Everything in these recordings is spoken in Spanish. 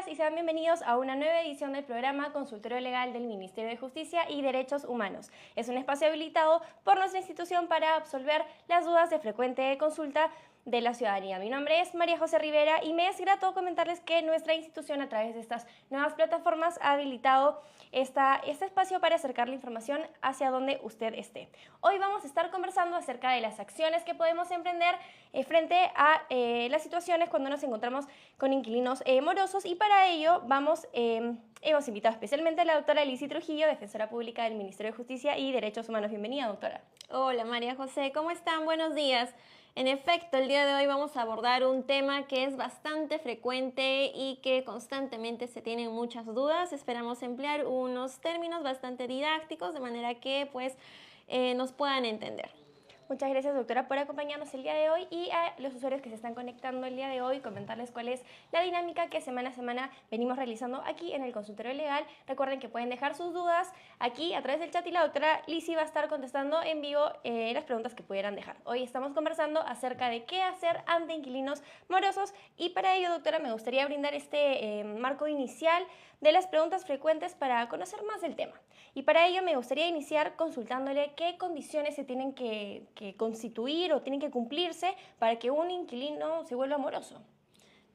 días y sean bienvenidos a una nueva edición del programa Consultorio Legal del Ministerio de Justicia y Derechos Humanos. Es un espacio habilitado por nuestra institución para absolver las dudas de frecuente consulta de la ciudadanía. Mi nombre es María José Rivera y me es grato comentarles que nuestra institución, a través de estas nuevas plataformas, ha habilitado este espacio para acercar la información hacia donde usted esté. Hoy vamos a estar conversando acerca de las acciones que podemos emprender frente a las situaciones cuando nos encontramos con inquilinos morosos, y para ello hemos invitado especialmente a la doctora Lizy Trujillo, defensora pública del Ministerio de Justicia y Derechos Humanos. Bienvenida, doctora. Hola María José, ¿cómo están? Buenos días. En efecto, el día de hoy vamos a abordar un tema que es bastante frecuente y que constantemente se tienen muchas dudas. Esperamos emplear unos términos bastante didácticos de manera que nos puedan entender. Muchas gracias, doctora, por acompañarnos el día de hoy, y a los usuarios que se están conectando el día de hoy comentarles cuál es la dinámica que semana a semana venimos realizando aquí en el consultorio legal. Recuerden que pueden dejar sus dudas aquí a través del chat y la doctora Lizy va a estar contestando en vivo las preguntas que pudieran dejar. Hoy estamos conversando acerca de qué hacer ante inquilinos morosos, y para ello, doctora, me gustaría brindar este marco inicial de las preguntas frecuentes para conocer más del tema. Y para ello me gustaría iniciar consultándole qué condiciones se tienen que constituir o tienen que cumplirse para que un inquilino se vuelva moroso.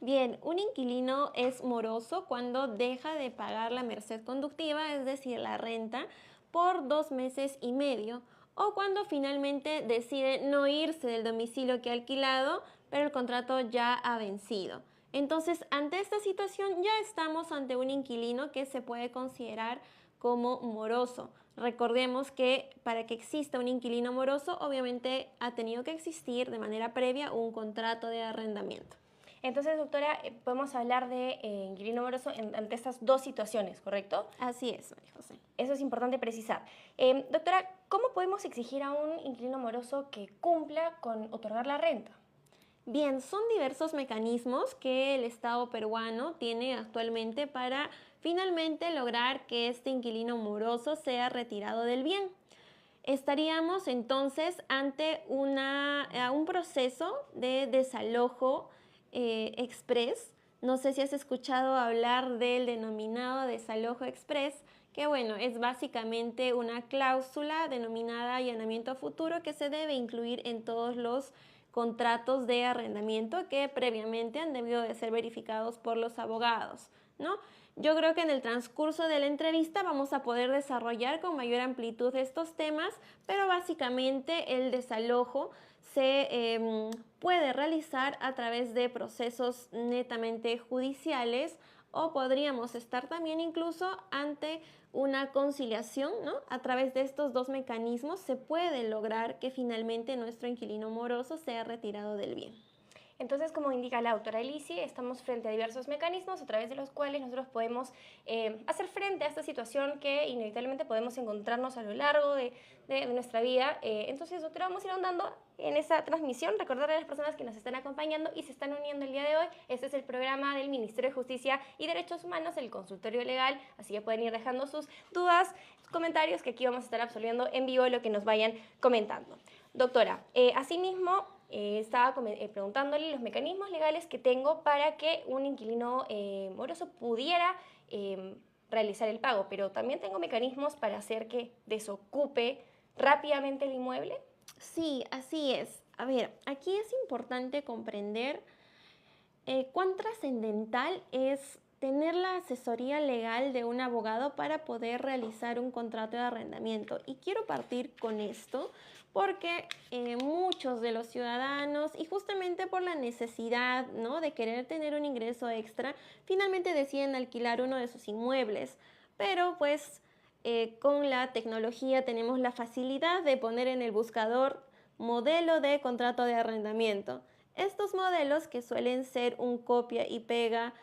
Bien, un inquilino es moroso cuando deja de pagar la merced conductiva, es decir, la renta, por 2 meses y medio, o cuando finalmente decide no irse del domicilio que ha alquilado, pero el contrato ya ha vencido. Entonces, ante esta situación ya estamos ante un inquilino que se puede considerar como moroso. Recordemos que para que exista un inquilino moroso, obviamente ha tenido que existir de manera previa un contrato de arrendamiento. Entonces, doctora, podemos hablar de inquilino moroso ante estas dos situaciones, ¿correcto? Así es, María José. Eso es importante precisar. Doctora, ¿cómo podemos exigir a un inquilino moroso que cumpla con otorgar la renta? Bien, son diversos mecanismos que el Estado peruano tiene actualmente para finalmente lograr que este inquilino moroso sea retirado del bien. Estaríamos entonces ante un proceso de desalojo express. No sé si has escuchado hablar del denominado desalojo express, que bueno, es básicamente una cláusula denominada allanamiento a futuro que se debe incluir en todos los contratos de arrendamiento que previamente han debido de ser verificados por los abogados, ¿no? Yo creo que en el transcurso de la entrevista vamos a poder desarrollar con mayor amplitud estos temas, pero básicamente el desalojo se puede realizar a través de procesos netamente judiciales, o podríamos estar también incluso ante una conciliación, ¿no? A través de estos dos mecanismos se puede lograr que finalmente nuestro inquilino moroso sea retirado del bien. Entonces, como indica la doctora Lizy, estamos frente a diversos mecanismos a través de los cuales nosotros podemos hacer frente a esta situación que inevitablemente podemos encontrarnos a lo largo de nuestra vida. Entonces, doctora, vamos a ir ahondando en esta transmisión. Recordarle a las personas que nos están acompañando y se están uniendo el día de hoy, este es el programa del Ministerio de Justicia y Derechos Humanos, el consultorio legal, así que pueden ir dejando sus dudas, sus comentarios, que aquí vamos a estar absolviendo en vivo lo que nos vayan comentando. Doctora, asimismo, estaba preguntándole los mecanismos legales que tengo para que un inquilino moroso pudiera realizar el pago, pero también tengo mecanismos para hacer que desocupe rápidamente el inmueble. Sí, así es. A ver, aquí es importante comprender cuán trascendental es tener la asesoría legal de un abogado para poder realizar un contrato de arrendamiento. Y quiero partir con esto porque muchos de los ciudadanos, y justamente por la necesidad, ¿no?, de querer tener un ingreso extra, finalmente deciden alquilar uno de sus inmuebles. Pero pues con la tecnología tenemos la facilidad de poner en el buscador modelo de contrato de arrendamiento. Estos modelos, que suelen ser un copia y pega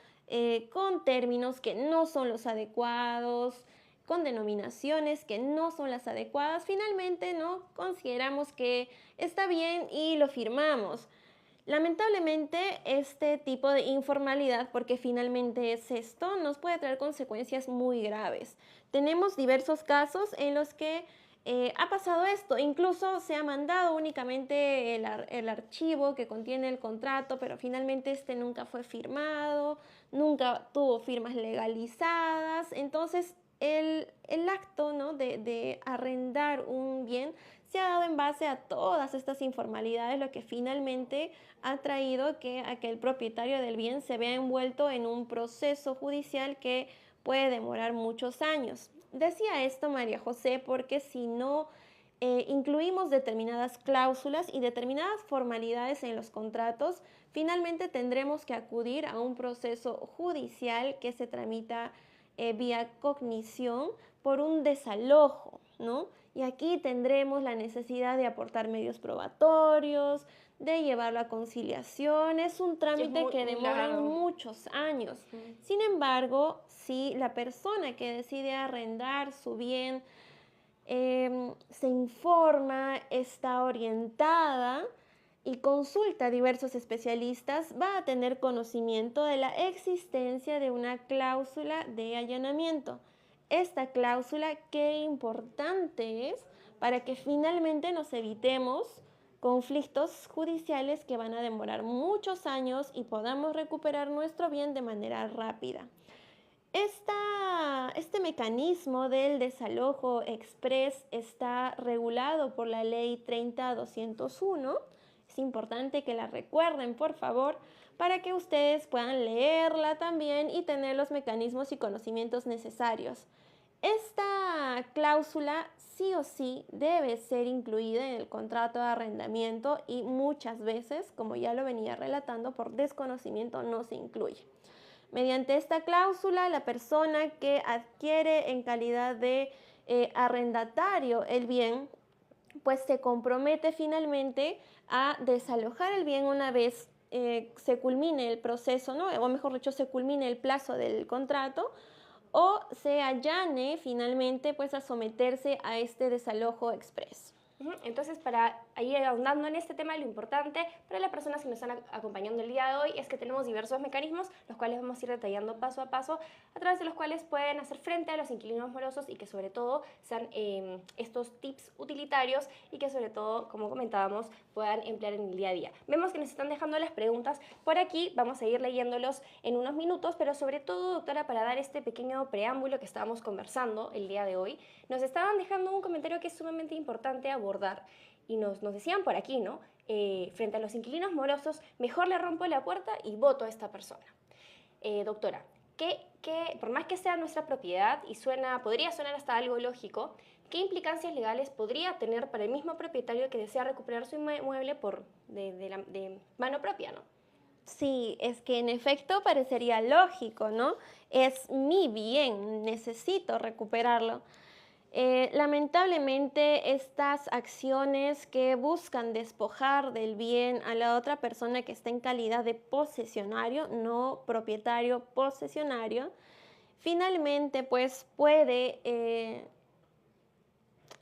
con términos que no son los adecuados, con denominaciones que no son las adecuadas, finalmente no consideramos que está bien y lo firmamos. Lamentablemente, este tipo de informalidad, porque finalmente es esto, nos puede traer consecuencias muy graves. Tenemos diversos casos en los que ha pasado esto, incluso se ha mandado únicamente el archivo que contiene el contrato, pero finalmente este nunca fue firmado, nunca tuvo firmas legalizadas. Entonces, el acto, ¿no?, de arrendar un bien se ha dado en base a todas estas informalidades, lo que finalmente ha traído a que el propietario del bien se vea envuelto en un proceso judicial que puede demorar muchos años. Decía esto María José porque si no incluimos determinadas cláusulas y determinadas formalidades en los contratos, finalmente tendremos que acudir a un proceso judicial que se tramita vía cognición por un desalojo, ¿no? Y aquí tendremos la necesidad de aportar medios probatorios, de llevarlo a conciliación. Es un Que es trámite muy, que muy demora largo. muchos años. Ujú. Sin embargo, si la persona que decide arrendar su bien se informa, está orientada y consulta a diversos especialistas, va a tener conocimiento de la existencia de una cláusula de allanamiento. Esta cláusula, qué importante es para que finalmente nos evitemos conflictos judiciales que van a demorar muchos años y podamos recuperar nuestro bien de manera rápida. Este mecanismo del desalojo express está regulado por la ley 30.201. Es importante que la recuerden, por favor, para que ustedes puedan leerla también y tener los mecanismos y conocimientos necesarios. Esta cláusula sí o sí debe ser incluida en el contrato de arrendamiento y muchas veces, como ya lo venía relatando, por desconocimiento no se incluye. Mediante esta cláusula, la persona que adquiere en calidad de arrendatario el bien, pues se compromete finalmente a desalojar el bien una vez se culmine el proceso, ¿no? O mejor dicho, se culmine el plazo del contrato o se allane finalmente pues a someterse a este desalojo express. Ujú. Entonces, para ir ahondando en este tema, lo importante para las personas que nos están acompañando el día de hoy es que tenemos diversos mecanismos, los cuales vamos a ir detallando paso a paso, a través de los cuales pueden hacer frente a los inquilinos morosos y que sobre todo sean estos tips utilitarios y que sobre todo, como comentábamos, puedan emplear en el día a día. Vemos que nos están dejando las preguntas por aquí, vamos a ir leyéndolos en unos minutos, pero sobre todo, doctora, para dar este pequeño preámbulo que estábamos conversando el día de hoy, nos estaban dejando un comentario que es sumamente importante abordar y nos decían por aquí, ¿no? Frente a los inquilinos morosos, mejor le rompo la puerta y voto a esta persona. Doctora, por más que sea nuestra propiedad y podría sonar hasta algo lógico, ¿qué implicancias legales podría tener para el mismo propietario que desea recuperar su inmueble de mano propia, ¿no? Sí, es que en efecto parecería lógico, ¿no? Es mi bien, necesito recuperarlo. Lamentablemente, estas acciones que buscan despojar del bien a la otra persona que está en calidad de posesionario, no propietario, posesionario, finalmente pues puede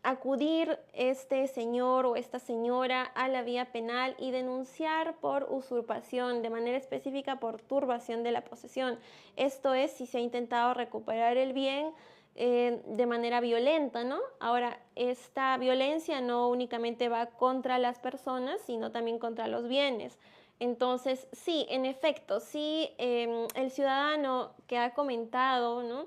acudir este señor o esta señora a la vía penal y denunciar por usurpación, de manera específica por turbación de la posesión. Esto es si se ha intentado recuperar el bien de manera violenta, ¿no? Ahora, esta violencia no únicamente va contra las personas, sino también contra los bienes. Entonces, sí, en efecto, sí, el ciudadano que ha comentado, ¿no?,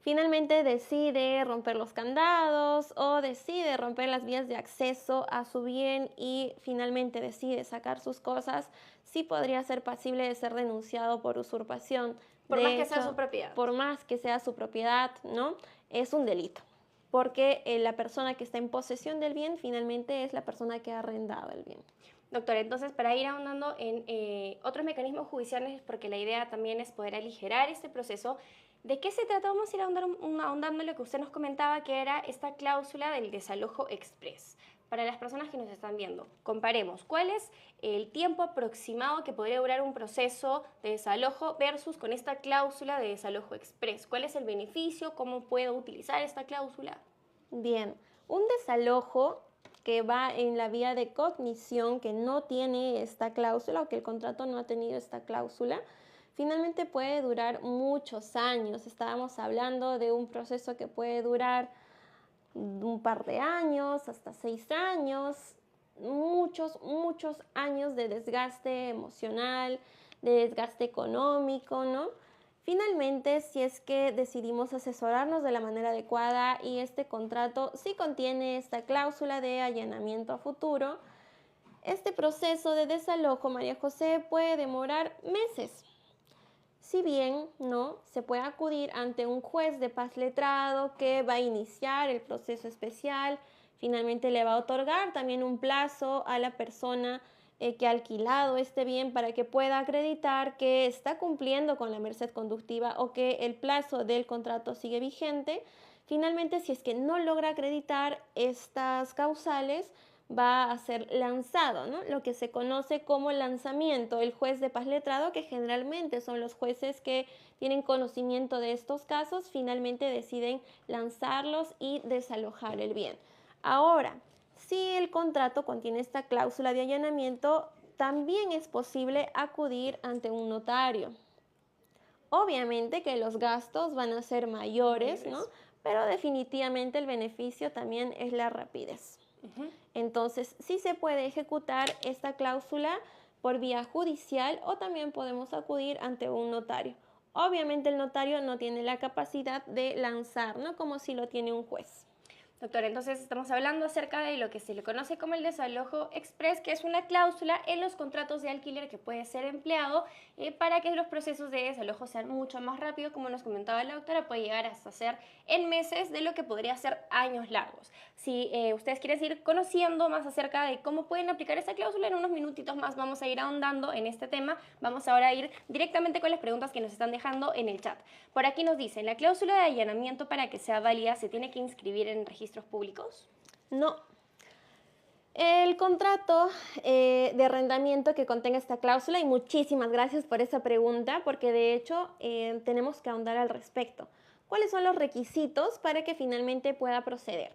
finalmente decide romper los candados o decide romper las vías de acceso a su bien y finalmente decide sacar sus cosas, sí podría ser pasible de ser denunciado por usurpación. Por más De que sea su hecho, propiedad. por más que sea su propiedad, ¿no? Es un delito, porque la persona que está en posesión del bien finalmente es la persona que ha arrendado el bien. Doctora, entonces para ir ahondando en otros mecanismos judiciales, porque la idea también es poder aligerar este proceso, ¿de qué se trata? Vamos a ir ahondando en lo que usted nos comentaba, que era esta cláusula del desalojo express. Para las personas que nos están viendo, comparemos cuál es el tiempo aproximado que podría durar un proceso de desalojo versus con esta cláusula de desalojo express. ¿Cuál es el beneficio? ¿Cómo puedo utilizar esta cláusula? Bien, un desalojo que va en la vía de cognición, que no tiene esta cláusula o que el contrato no ha tenido esta cláusula, finalmente puede durar muchos años. Estábamos hablando de un proceso que puede durar un par de años, hasta 6 años, muchos años de desgaste emocional, de desgaste económico, ¿no? Finalmente, si es que decidimos asesorarnos de la manera adecuada y este contrato sí contiene esta cláusula de allanamiento a futuro, este proceso de desalojo, María José, puede demorar meses. Si bien no, se puede acudir ante un juez de paz letrado que va a iniciar el proceso especial, finalmente le va a otorgar también un plazo a la persona que ha alquilado este bien para que pueda acreditar que está cumpliendo con la merced conductiva o que el plazo del contrato sigue vigente. Finalmente, si es que no logra acreditar estas causales, va a ser lanzado, ¿no? Lo que se conoce como lanzamiento. El juez de paz letrado, que generalmente son los jueces que tienen conocimiento de estos casos, finalmente deciden lanzarlos y desalojar el bien. Ahora, si el contrato contiene esta cláusula de allanamiento, también es posible acudir ante un notario. Obviamente que los gastos van a ser mayores, ¿no? Pero definitivamente el beneficio también es la rapidez. Entonces, sí se puede ejecutar esta cláusula por vía judicial o también podemos acudir ante un notario. Obviamente el notario no tiene la capacidad de lanzar, ¿no? Como si lo tiene un juez. Doctor, entonces estamos hablando acerca de lo que se le conoce como el desalojo express, que es una cláusula en los contratos de alquiler que puede ser empleado para que los procesos de desalojo sean mucho más rápidos. Como nos comentaba la doctora, puede llegar hasta ser en meses de lo que podría ser años largos. Si ustedes quieren ir conociendo más acerca de cómo pueden aplicar esta cláusula, en unos minutitos más vamos a ir ahondando en este tema. Vamos ahora a ir directamente con las preguntas que nos están dejando en el chat. Por aquí nos dicen, ¿la cláusula de allanamiento para que sea válida se tiene que inscribir en registros públicos? No. El contrato de arrendamiento que contenga esta cláusula, y muchísimas gracias por esa pregunta, porque de hecho tenemos que ahondar al respecto. ¿Cuáles son los requisitos para que finalmente pueda proceder?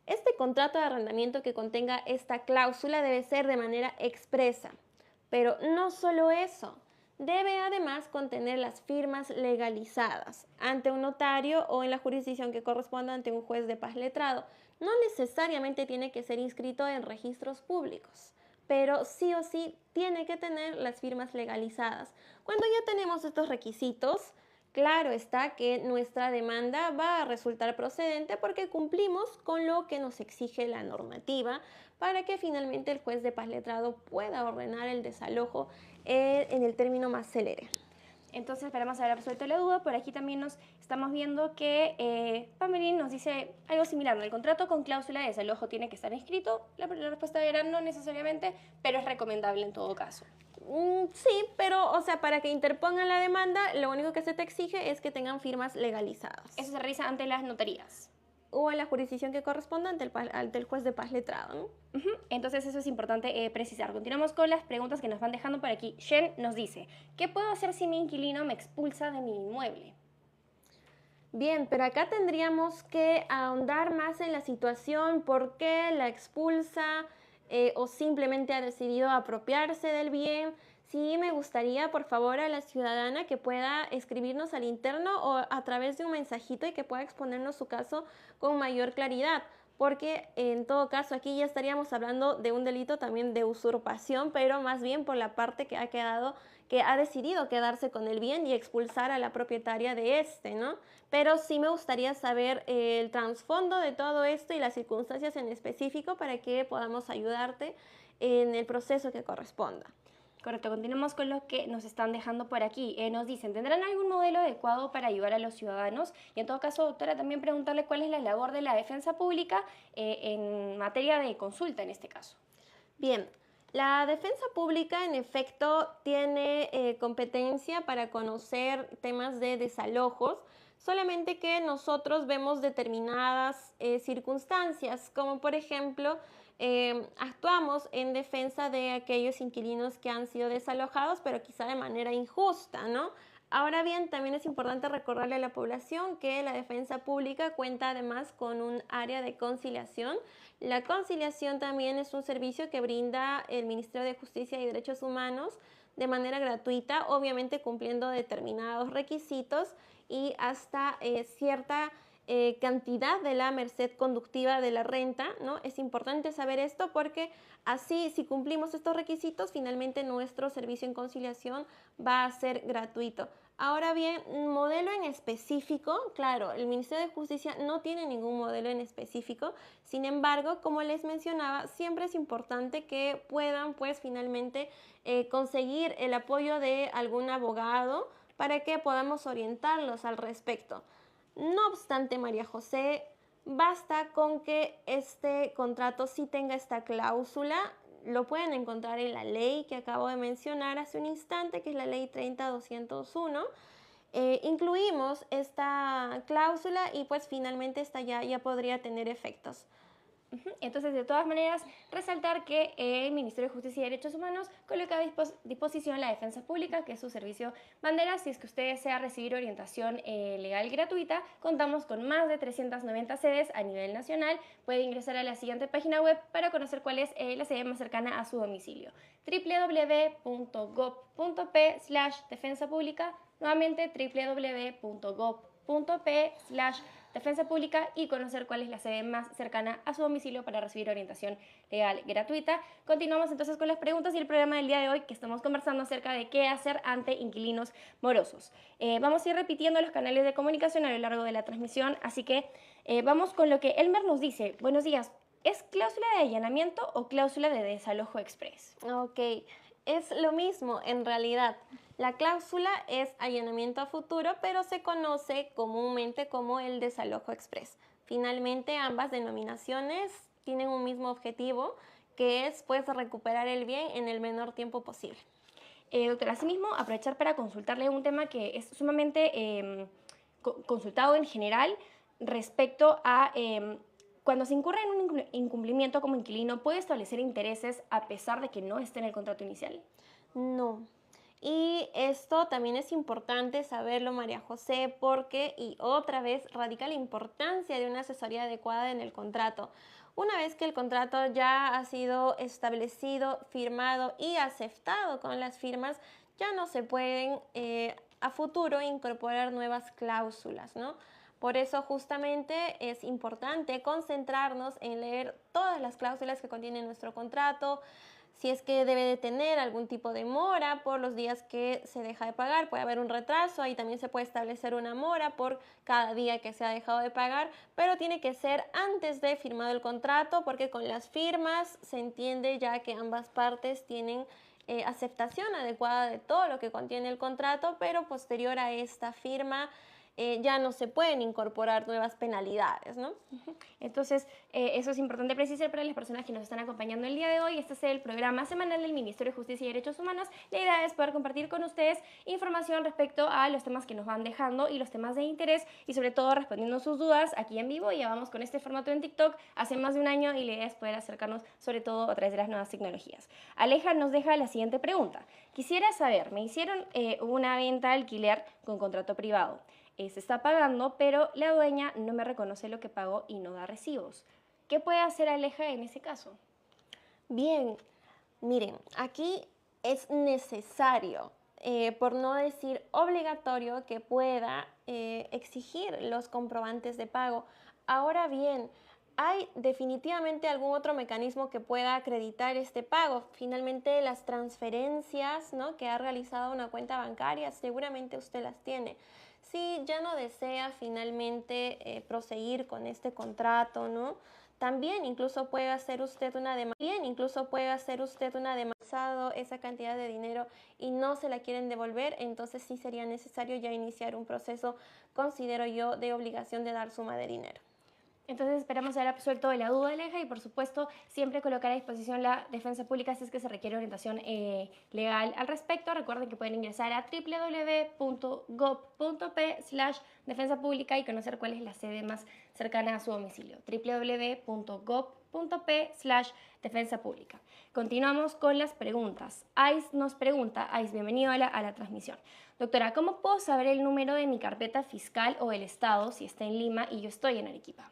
Este contrato de arrendamiento que contenga esta cláusula debe ser de manera expresa, pero no solo eso. Debe además contener las firmas legalizadas ante un notario o en la jurisdicción que corresponda ante un juez de paz letrado. No necesariamente tiene que ser inscrito en registros públicos, pero sí o sí tiene que tener las firmas legalizadas. Cuando ya tenemos estos requisitos, claro está que nuestra demanda va a resultar procedente porque cumplimos con lo que nos exige la normativa para que finalmente el juez de paz letrado pueda ordenar el desalojo en el término más célere. Entonces esperamos haber resuelto la duda. Por aquí también nos estamos viendo que Pamelín nos dice algo similar. El contrato con cláusula de desalojo tiene que estar inscrito. La respuesta era no necesariamente, pero es recomendable en todo caso. Sí, pero o sea, para que interpongan la demanda, lo único que se te exige es que tengan firmas legalizadas. Eso se realiza ante las notarías. O en la jurisdicción que corresponda ante el juez de paz letrado, ¿no? Entonces eso es importante precisar. Continuamos con las preguntas que nos van dejando por aquí. Shen nos dice, ¿qué puedo hacer si mi inquilino me expulsa de mi inmueble? Bien, pero acá tendríamos que ahondar más en la situación, por qué la expulsa o simplemente ha decidido apropiarse del bien. Sí, me gustaría, por favor, a la ciudadana que pueda escribirnos al interno o a través de un mensajito y que pueda exponernos su caso con mayor claridad, porque en todo caso aquí ya estaríamos hablando de un delito también de usurpación, pero más bien por la parte que ha decidido quedarse con el bien y expulsar a la propietaria de este, ¿no? Pero sí me gustaría saber el trasfondo de todo esto y las circunstancias en específico para que podamos ayudarte en el proceso que corresponda. Correcto, continuamos con lo que nos están dejando por aquí. Nos dicen, ¿tendrán algún modelo adecuado para ayudar a los ciudadanos? Y en todo caso, doctora, también preguntarle cuál es la labor de la defensa pública en materia de consulta en este caso. Bien, la defensa pública en efecto tiene competencia para conocer temas de desalojos, solamente que nosotros vemos determinadas circunstancias, como por ejemplo, actuamos en defensa de aquellos inquilinos que han sido desalojados, pero quizá de manera injusta, ¿no? Ahora bien, también es importante recordarle a la población que la defensa pública cuenta además con un área de conciliación. La conciliación también es un servicio que brinda el Ministerio de Justicia y Derechos Humanos de manera gratuita, obviamente cumpliendo determinados requisitos y hasta cierta cantidad de la merced conductiva de la renta, ¿no? Es importante saber esto porque así, si cumplimos estos requisitos, finalmente nuestro servicio en conciliación va a ser gratuito. Ahora bien, modelo en específico, claro, el Ministerio de Justicia no tiene ningún modelo en específico, sin embargo, como les mencionaba, siempre es importante que puedan, pues, finalmente conseguir el apoyo de algún abogado para que podamos orientarlos al respecto. No obstante, María José, basta con que este contrato sí tenga esta cláusula. Lo pueden encontrar en la ley que acabo de mencionar hace un instante, que es la ley 30.201. Incluimos esta cláusula y pues finalmente esta ya podría tener efectos. Entonces, de todas maneras, resaltar que el Ministerio de Justicia y Derechos Humanos coloca a disposición la defensa pública, que es su servicio bandera. Si es que usted desea recibir orientación legal gratuita, contamos con más de 390 sedes a nivel nacional. Puede ingresar a la siguiente página web para conocer cuál es la sede más cercana a su domicilio: www.gov.p/defensa pública. Nuevamente, www.gov.p/defensa pública, y conocer cuál es la sede más cercana a su domicilio para recibir orientación legal gratuita. Continuamos entonces con las preguntas y el programa del día de hoy, que estamos conversando acerca de qué hacer ante inquilinos morosos. Vamos a ir repitiendo los canales de comunicación a lo largo de la transmisión, así que vamos con lo que Elmer nos dice. Buenos días. ¿Es cláusula de allanamiento o cláusula de desalojo express? Ok, es lo mismo en realidad. La cláusula es allanamiento a futuro, pero se conoce comúnmente como el desalojo express. Finalmente, ambas denominaciones tienen un mismo objetivo, que es pues recuperar el bien en el menor tiempo posible. Doctora, asimismo, aprovechar para consultarle un tema que es sumamente consultado en general respecto a cuando se incurre en un incumplimiento como inquilino, ¿puede establecer intereses a pesar de que no esté en el contrato inicial? No. Y esto también es importante saberlo, María José, porque, y otra vez, radica la importancia de una asesoría adecuada en el contrato. Una vez que el contrato ya ha sido establecido, firmado y aceptado con las firmas, ya no se pueden a futuro incorporar nuevas cláusulas, ¿no? Por eso justamente es importante concentrarnos en leer todas las cláusulas que contiene nuestro contrato. Si es que debe de tener algún tipo de mora por los días que se deja de pagar, puede haber un retraso, ahí también se puede establecer una mora por cada día que se ha dejado de pagar, pero tiene que ser antes de firmado el contrato, porque con las firmas se entiende ya que ambas partes tienen aceptación adecuada de todo lo que contiene el contrato, pero posterior a esta firma ya no se pueden incorporar nuevas penalidades, ¿no? Entonces, eso es importante precisar para las personas que nos están acompañando el día de hoy. Este es el programa semanal del Ministerio de Justicia y Derechos Humanos. La idea es poder compartir con ustedes información respecto a los temas que nos van dejando y los temas de interés, y sobre todo respondiendo sus dudas aquí en vivo. Ya vamos con este formato en TikTok hace más de un año, y la idea es poder acercarnos sobre todo a través de las nuevas tecnologías. Aleja nos deja la siguiente pregunta. Quisiera saber, me hicieron una venta de alquiler con contrato privado. Se está pagando, pero la dueña no me reconoce lo que pagó y no da recibos. ¿Qué puede hacer Aleja en ese caso? Bien, miren, aquí es necesario, por no decir obligatorio, que pueda exigir los comprobantes de pago. Ahora bien, ¿hay definitivamente algún otro mecanismo que pueda acreditar este pago? Finalmente, las transferencias, ¿no?, que ha realizado una cuenta bancaria, seguramente usted las tiene. Si ya no desea finalmente proseguir con este contrato, ¿no?, también incluso puede hacer usted una demanda, esa cantidad de dinero y no se la quieren devolver, entonces sí sería necesario ya iniciar un proceso, considero yo, de obligación de dar suma de dinero. Entonces esperamos haber absuelto de la duda, Aleja, y por supuesto siempre colocar a disposición la defensa pública si es que se requiere orientación legal al respecto. Recuerden que pueden ingresar a www.gov.p/defensa pública y conocer cuál es la sede más cercana a su domicilio. www.gov.p/defensa pública. Continuamos con las preguntas. Ais nos pregunta, Ais, bienvenido a la transmisión. Doctora, ¿cómo puedo saber el número de mi carpeta fiscal o el estado si está en Lima y yo estoy en Arequipa?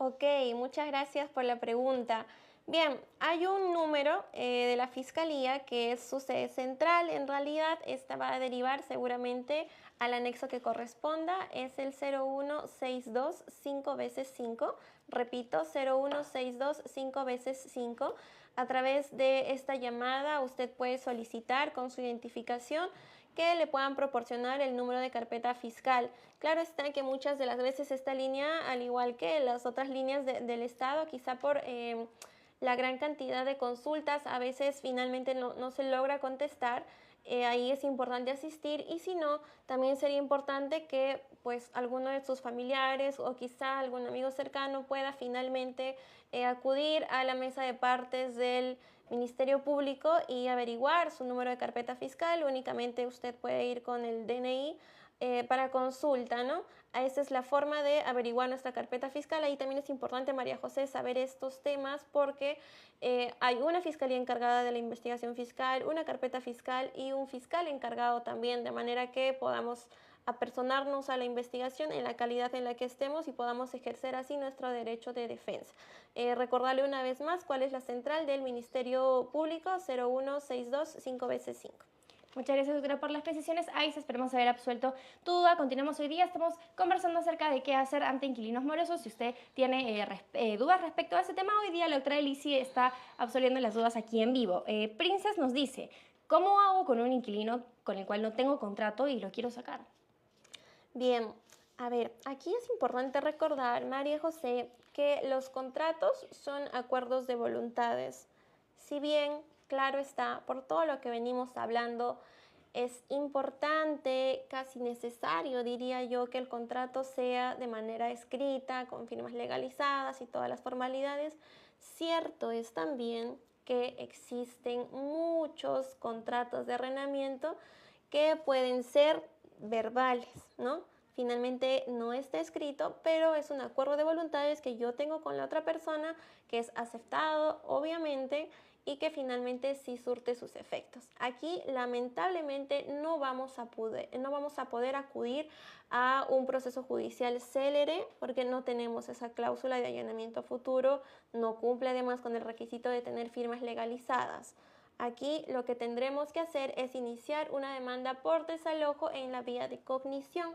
Ok, muchas gracias por la pregunta. Bien, hay un número de la Fiscalía que es su sede central. En realidad, esta va a derivar seguramente al anexo que corresponda. Es el 0162 5 veces 5. Repito, 0162 5 veces 5. A través de esta llamada, usted puede solicitar con su identificación que le puedan proporcionar el número de carpeta fiscal. Claro está que muchas de las veces esta línea, al igual que las otras líneas del Estado, quizá por la gran cantidad de consultas, a veces finalmente no se logra contestar. Ahí es importante asistir, y si no, también sería importante que pues alguno de sus familiares o quizá algún amigo cercano pueda finalmente acudir a la mesa de partes del Ministerio Público y averiguar su número de carpeta fiscal. Únicamente usted puede ir con el DNI para consulta, ¿no? Esa es la forma de averiguar nuestra carpeta fiscal. Ahí también es importante, María José, saber estos temas porque hay una fiscalía encargada de la investigación fiscal, una carpeta fiscal y un fiscal encargado también, de manera que podamos apersonarnos a la investigación en la calidad en la que estemos y podamos ejercer así nuestro derecho de defensa. Recordarle una vez más cuál es la central del Ministerio Público: 0162 5 veces 5. Muchas gracias, doctora, por las precisiones. Aiza, esperemos haber absuelto tu duda. Continuamos hoy día. Estamos conversando acerca de qué hacer ante inquilinos morosos. Si usted tiene dudas respecto a ese tema, hoy día la doctora Elisi está absolviendo las dudas aquí en vivo. Princess nos dice, ¿cómo hago con un inquilino con el cual no tengo contrato y lo quiero sacar? Bien, a ver, aquí es importante recordar, María José, que los contratos son acuerdos de voluntades. Si bien, claro está, por todo lo que venimos hablando, es importante, casi necesario, diría yo, que el contrato sea de manera escrita, con firmas legalizadas y todas las formalidades. Cierto es también que existen muchos contratos de arrendamiento que pueden ser verbales, ¿no? Finalmente no está escrito, pero es un acuerdo de voluntades que yo tengo con la otra persona, que es aceptado, obviamente, y que finalmente sí surte sus efectos. Aquí, lamentablemente, no vamos a poder acudir a un proceso judicial célere porque no tenemos esa cláusula de allanamiento futuro, no cumple además con el requisito de tener firmas legalizadas. Aquí lo que tendremos que hacer es iniciar una demanda por desalojo en la vía de cognición.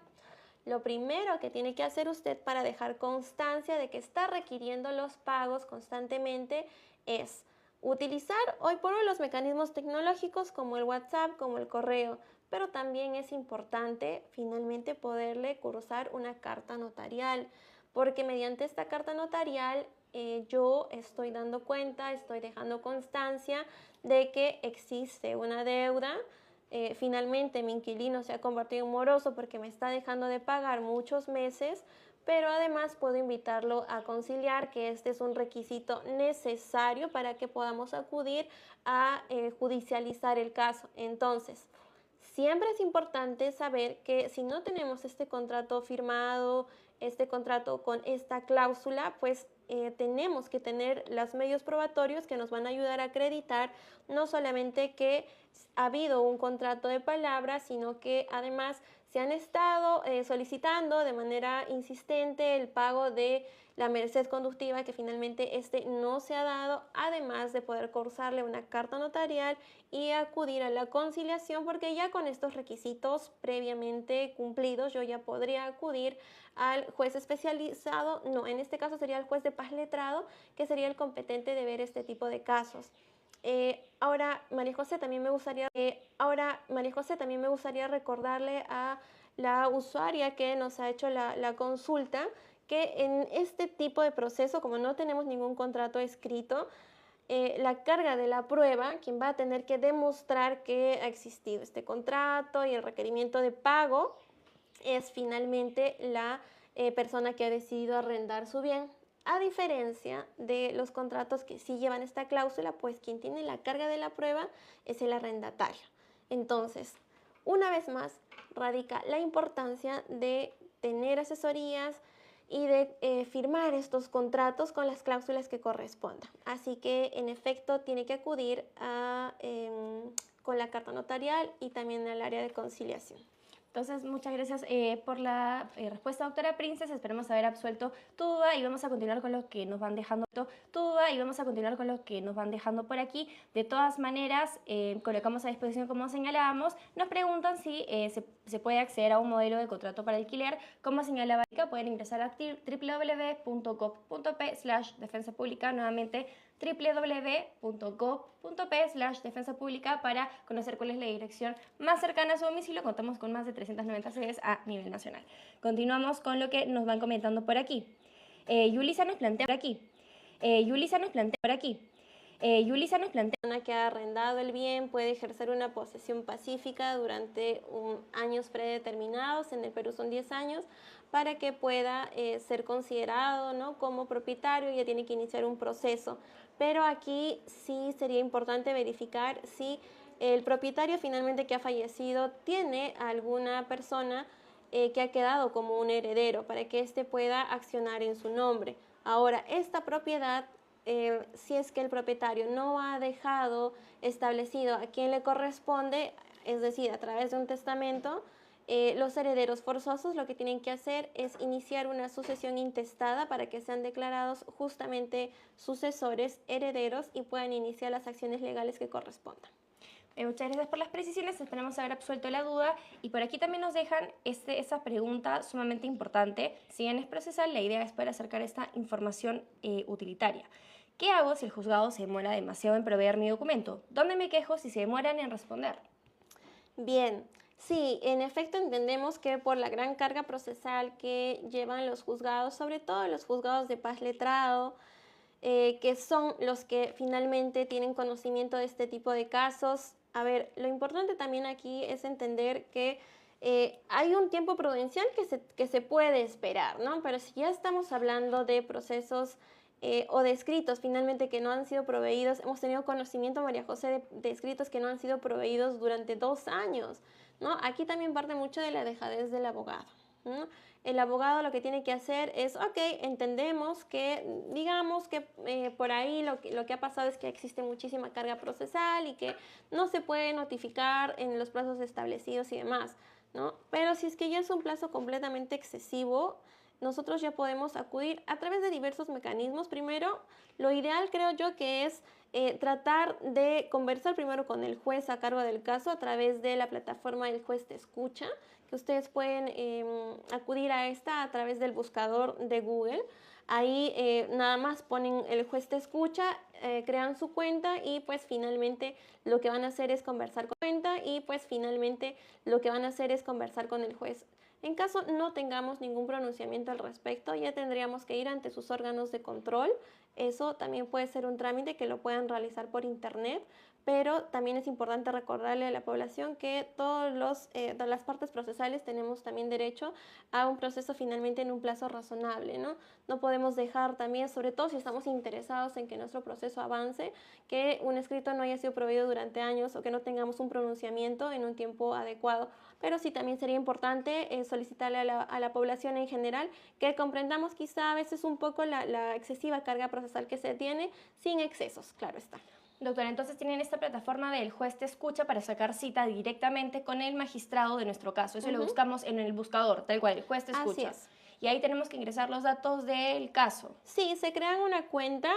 Lo primero que tiene que hacer usted para dejar constancia de que está requiriendo los pagos constantemente es utilizar hoy por hoy los mecanismos tecnológicos como el WhatsApp, como el correo, pero también es importante finalmente poderle cursar una carta notarial, porque mediante esta carta notarial yo estoy dando cuenta, estoy dejando constancia de que existe una deuda. Finalmente mi inquilino se ha convertido en moroso porque me está dejando de pagar muchos meses, pero además puedo invitarlo a conciliar, que este es un requisito necesario para que podamos acudir a judicializar el caso. Entonces, siempre es importante saber que si no tenemos este contrato firmado, este contrato con esta cláusula, pues tenemos que tener los medios probatorios que nos van a ayudar a acreditar no solamente que ha habido un contrato de palabra, sino que además se han estado solicitando de manera insistente el pago de la merced conductiva, que finalmente este no se ha dado, además de poder cursarle una carta notarial y acudir a la conciliación, porque ya con estos requisitos previamente cumplidos yo ya podría acudir al juez especializado, no, en este caso sería el juez de paz letrado, que sería el competente de ver este tipo de casos. Ahora, María José, también me gustaría recordarle a la usuaria que nos ha hecho la consulta que en este tipo de proceso, como no tenemos ningún contrato escrito, la carga de la prueba, quien va a tener que demostrar que ha existido este contrato y el requerimiento de pago, es finalmente la persona que ha decidido arrendar su bien. A diferencia de los contratos que sí llevan esta cláusula, pues quien tiene la carga de la prueba es el arrendatario. Entonces, una vez más, radica la importancia de tener asesorías y de firmar estos contratos con las cláusulas que correspondan. Así que, en efecto, tiene que acudir con la carta notarial y también al área de conciliación. Entonces, muchas gracias por la respuesta, doctora Princess. Esperemos haber absuelto tu duda y vamos a continuar con lo que nos van dejando por aquí. De todas maneras, colocamos a disposición, como señalábamos, nos preguntan si se puede acceder a un modelo de contrato para alquiler. Como señalaba Erika, pueden ingresar a www.gov.p/defensa pública, nuevamente www.gov.p/defensa pública para conocer cuál es la dirección más cercana a su domicilio. Contamos con más de 390 sedes a nivel nacional. Continuamos con lo que nos van comentando por aquí. Yulisa nos plantea por aquí. Persona que ha arrendado el bien puede ejercer una posesión pacífica durante años predeterminados. En el Perú son 10 años. Para que pueda ser considerado, ¿no?, como propietario, ya tiene que iniciar un proceso. Pero aquí sí sería importante verificar si el propietario finalmente que ha fallecido tiene alguna persona que ha quedado como un heredero para que éste pueda accionar en su nombre. Ahora, esta propiedad, si es que el propietario no ha dejado establecido a quién le corresponde, es decir, a través de un testamento, los herederos forzosos lo que tienen que hacer es iniciar una sucesión intestada para que sean declarados justamente sucesores herederos y puedan iniciar las acciones legales que correspondan. Muchas gracias por las precisiones, esperamos haber absuelto la duda y por aquí también nos dejan esa pregunta sumamente importante. Si bien es procesal, la idea es poder acercar esta información utilitaria. ¿Qué hago si el juzgado se demora demasiado en proveer mi documento? ¿Dónde me quejo si se demoran en responder? Bien, sí, en efecto entendemos que por la gran carga procesal que llevan los juzgados, sobre todo los juzgados de paz letrado, que son los que finalmente tienen conocimiento de este tipo de casos. A ver, lo importante también aquí es entender que hay un tiempo prudencial que se puede esperar, ¿no? Pero si ya estamos hablando de procesos o de escritos finalmente que no han sido proveídos, hemos tenido conocimiento, María José, de escritos que no han sido proveídos durante 2 años, ¿no? Aquí también parte mucho de la dejadez del abogado, ¿no? El abogado lo que tiene que hacer es, ok, entendemos que, digamos que por ahí lo que ha pasado es que existe muchísima carga procesal y que no se puede notificar en los plazos establecidos y demás, ¿no? Pero si es que ya es un plazo completamente excesivo, nosotros ya podemos acudir a través de diversos mecanismos. Primero, lo ideal creo yo que es tratar de conversar primero con el juez a cargo del caso a través de la plataforma El Juez Te Escucha, que ustedes pueden acudir a esta a través del buscador de Google. Ahí nada más ponen El Juez Te Escucha, crean su cuenta y pues finalmente lo que van a hacer es conversar con el juez. En caso no tengamos ningún pronunciamiento al respecto, ya tendríamos que ir ante sus órganos de control. Eso también puede ser un trámite que lo puedan realizar por internet, pero también es importante recordarle a la población que todas las partes procesales tenemos también derecho a un proceso finalmente en un plazo razonable, ¿no? No podemos dejar también, sobre todo si estamos interesados en que nuestro proceso avance, que un escrito no haya sido proveído durante años o que no tengamos un pronunciamiento en un tiempo adecuado. Pero sí también sería importante solicitarle a la población en general que comprendamos quizá a veces un poco la excesiva carga procesal que se tiene, sin excesos, claro está. Doctora, entonces tienen esta plataforma del Juez Te Escucha para sacar cita directamente con el magistrado de nuestro caso. Eso lo buscamos en el buscador, tal cual, el Juez Te Escucha. Así es. Y ahí tenemos que ingresar los datos del caso. Sí, se crean una cuenta,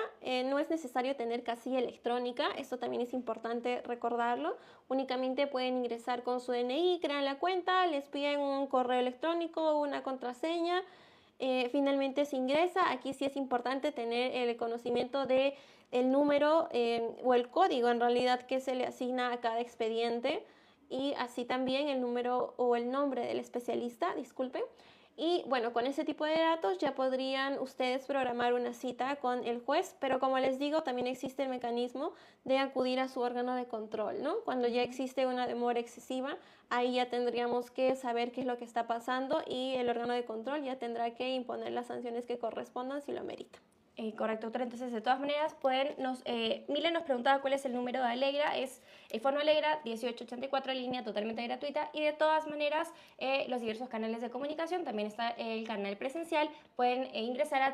no es necesario tener casilla electrónica, esto también es importante recordarlo. Únicamente pueden ingresar con su DNI, crean la cuenta, les piden un correo electrónico, una contraseña. Finalmente se ingresa. Aquí sí es importante tener el conocimiento de el número o el código en realidad que se le asigna a cada expediente y así también el número o el nombre del especialista, disculpen. Y bueno, con ese tipo de datos ya podrían ustedes programar una cita con el juez, pero como les digo, también existe el mecanismo de acudir a su órgano de control, ¿no? Cuando ya existe una demora excesiva, ahí ya tendríamos que saber qué es lo que está pasando y el órgano de control ya tendrá que imponer las sanciones que correspondan si lo amerita. Correcto, doctora. Entonces, de todas maneras, Mile nos preguntaba cuál es el número de Alegra. Es el Fono Alegra 1884, línea totalmente gratuita. Y de todas maneras, los diversos canales de comunicación, también está el canal presencial. Pueden ingresar a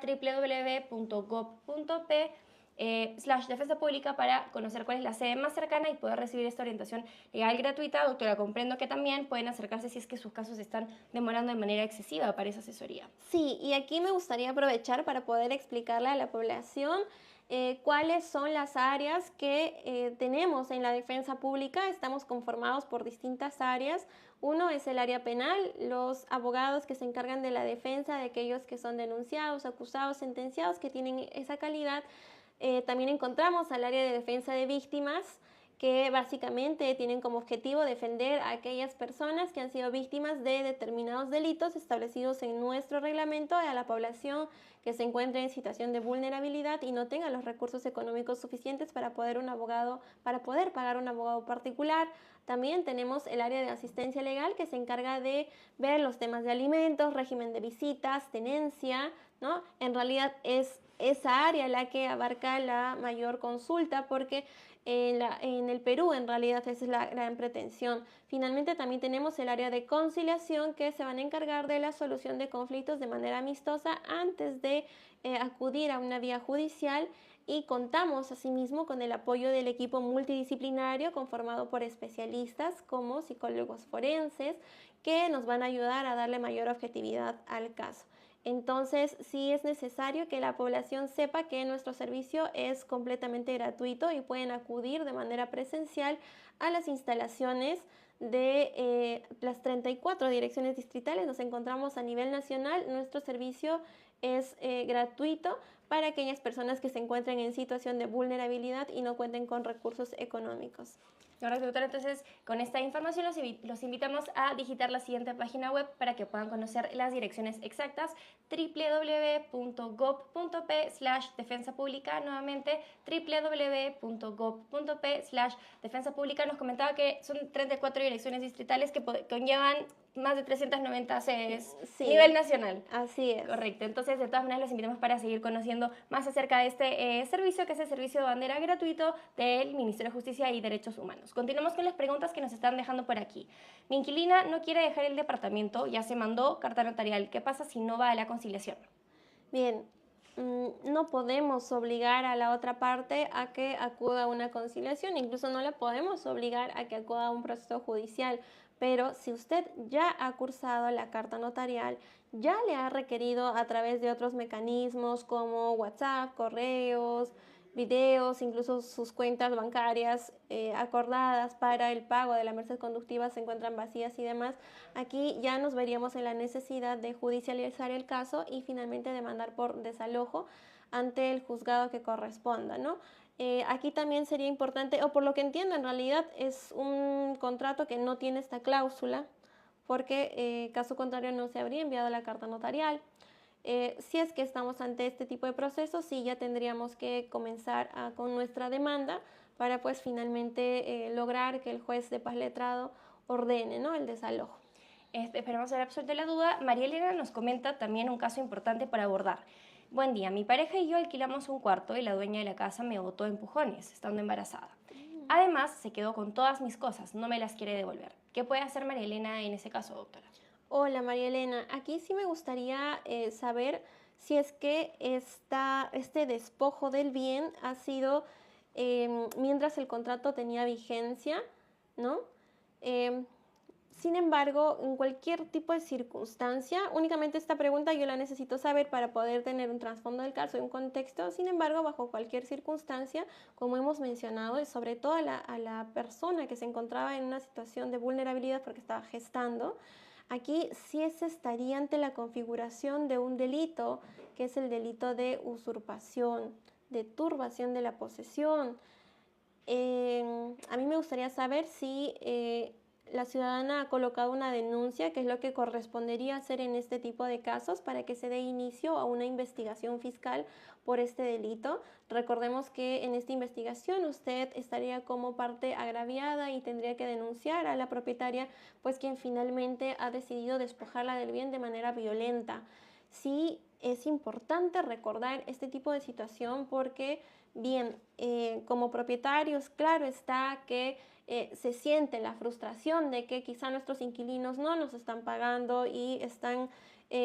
www.gov.p slash defensa pública para conocer cuál es la sede más cercana y poder recibir esta orientación legal gratuita. Doctora, comprendo que también pueden acercarse si es que sus casos están demorando de manera excesiva para esa asesoría. Sí, y aquí me gustaría aprovechar para poder explicarle a la población cuáles son las áreas que tenemos en la defensa pública. Estamos conformados por distintas áreas. Uno es el área penal, los abogados que se encargan de la defensa de aquellos que son denunciados, acusados, sentenciados, que tienen esa calidad. También encontramos al área de defensa de víctimas, que básicamente tienen como objetivo defender a aquellas personas que han sido víctimas de determinados delitos establecidos en nuestro reglamento, a la población que se encuentre en situación de vulnerabilidad y no tenga los recursos económicos suficientes para poder pagar un abogado particular. También tenemos el área de asistencia legal, que se encarga de ver los temas de alimentos, régimen de visitas, tenencia, ¿no? En realidad es esa área la que abarca la mayor consulta, porque en el Perú en realidad esa es la gran pretensión. Finalmente también tenemos el área de conciliación, que se van a encargar de la solución de conflictos de manera amistosa antes de acudir a una vía judicial, y contamos asimismo con el apoyo del equipo multidisciplinario conformado por especialistas como psicólogos forenses, que nos van a ayudar a darle mayor objetividad al caso. Entonces, sí es necesario que la población sepa que nuestro servicio es completamente gratuito y pueden acudir de manera presencial a las instalaciones de las 34 direcciones distritales. Nos encontramos a nivel nacional. Nuestro servicio es gratuito para aquellas personas que se encuentren en situación de vulnerabilidad y no cuenten con recursos económicos. Correcto, doctora. Entonces, con esta información los invitamos a digitar la siguiente página web para que puedan conocer las direcciones exactas: www.gov.p/defensa pública. Nuevamente, www.gov.p/defensa pública. Nos comentaba que son 34 direcciones distritales que conllevan más de 390 sedes a nivel nacional. Así es. Correcto. Entonces, de todas maneras, los invitamos para seguir conociendo más acerca de este servicio, que es el servicio de bandera gratuito del Ministerio de Justicia y Derechos Humanos. Continuamos con las preguntas que nos están dejando por aquí. Mi inquilina no quiere dejar el departamento, ya se mandó carta notarial. ¿Qué pasa si no va a la conciliación? Bien, no podemos obligar a la otra parte a que acuda a una conciliación, incluso no la podemos obligar a que acuda a un proceso judicial, pero si usted ya ha cursado la carta notarial, ya le ha requerido a través de otros mecanismos como WhatsApp, correos, videos, incluso sus cuentas bancarias acordadas para el pago de la merced conductiva se encuentran vacías y demás, aquí ya nos veríamos en la necesidad de judicializar el caso y finalmente demandar por desalojo ante el juzgado que corresponda, ¿no? Aquí también sería importante, o por lo que entiendo, en realidad es un contrato que no tiene esta cláusula, porque caso contrario no se habría enviado la carta notarial. Si es que estamos ante este tipo de procesos, sí ya tendríamos que comenzar con nuestra demanda para pues finalmente lograr que el juez de paz letrado ordene, ¿no?, el desalojo. Esperamos haber absuelto la duda. María Elena nos comenta también un caso importante para abordar. Buen día, mi pareja y yo alquilamos un cuarto y la dueña de la casa me botó empujones, estando embarazada. Además, se quedó con todas mis cosas, no me las quiere devolver. ¿Qué puede hacer María Elena en ese caso, doctora? Hola María Elena, aquí sí me gustaría saber si es que este despojo del bien ha sido mientras el contrato tenía vigencia, ¿no? Sin embargo, en cualquier tipo de circunstancia, únicamente esta pregunta yo la necesito saber para poder tener un trasfondo del caso y un contexto. Sin embargo, bajo cualquier circunstancia, como hemos mencionado, y sobre todo a la persona que se encontraba en una situación de vulnerabilidad porque estaba gestando, aquí sí se estaría ante la configuración de un delito, que es el delito de usurpación, de turbación de la posesión. A mí me gustaría saber si la ciudadana ha colocado una denuncia, que es lo que correspondería hacer en este tipo de casos para que se dé inicio a una investigación fiscal por este delito. Recordemos que en esta investigación usted estaría como parte agraviada y tendría que denunciar a la propietaria, pues quien finalmente ha decidido despojarla del bien de manera violenta. Sí, es importante recordar este tipo de situación porque, bien, como propietarios, claro está que se siente la frustración de que quizá nuestros inquilinos no nos están pagando y están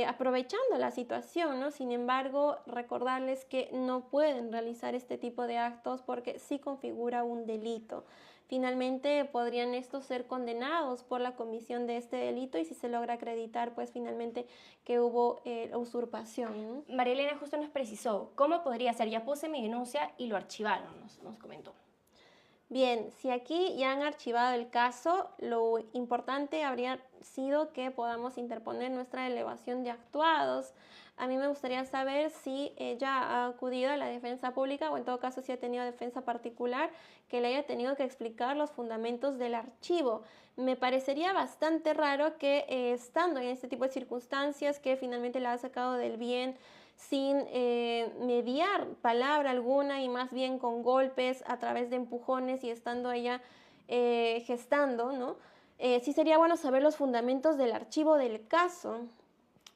aprovechando la situación, ¿no? Sin embargo, recordarles que no pueden realizar este tipo de actos porque sí configura un delito. Finalmente, podrían estos ser condenados por la comisión de este delito y si se logra acreditar, pues finalmente que hubo usurpación, ¿no? María Elena justo nos precisó, ¿cómo podría ser? Ya puse mi denuncia y lo archivaron, nos comentó. Bien, si aquí ya han archivado el caso, lo importante habría sido que podamos interponer nuestra elevación de actuados. A mí me gustaría saber si ella ha acudido a la defensa pública o en todo caso si ha tenido defensa particular que le haya tenido que explicar los fundamentos del archivo. Me parecería bastante raro que estando en este tipo de circunstancias que finalmente la ha sacado del bien sin mediar palabra alguna y más bien con golpes a través de empujones y estando ella gestando, ¿no? Sí sería bueno saber los fundamentos del archivo del caso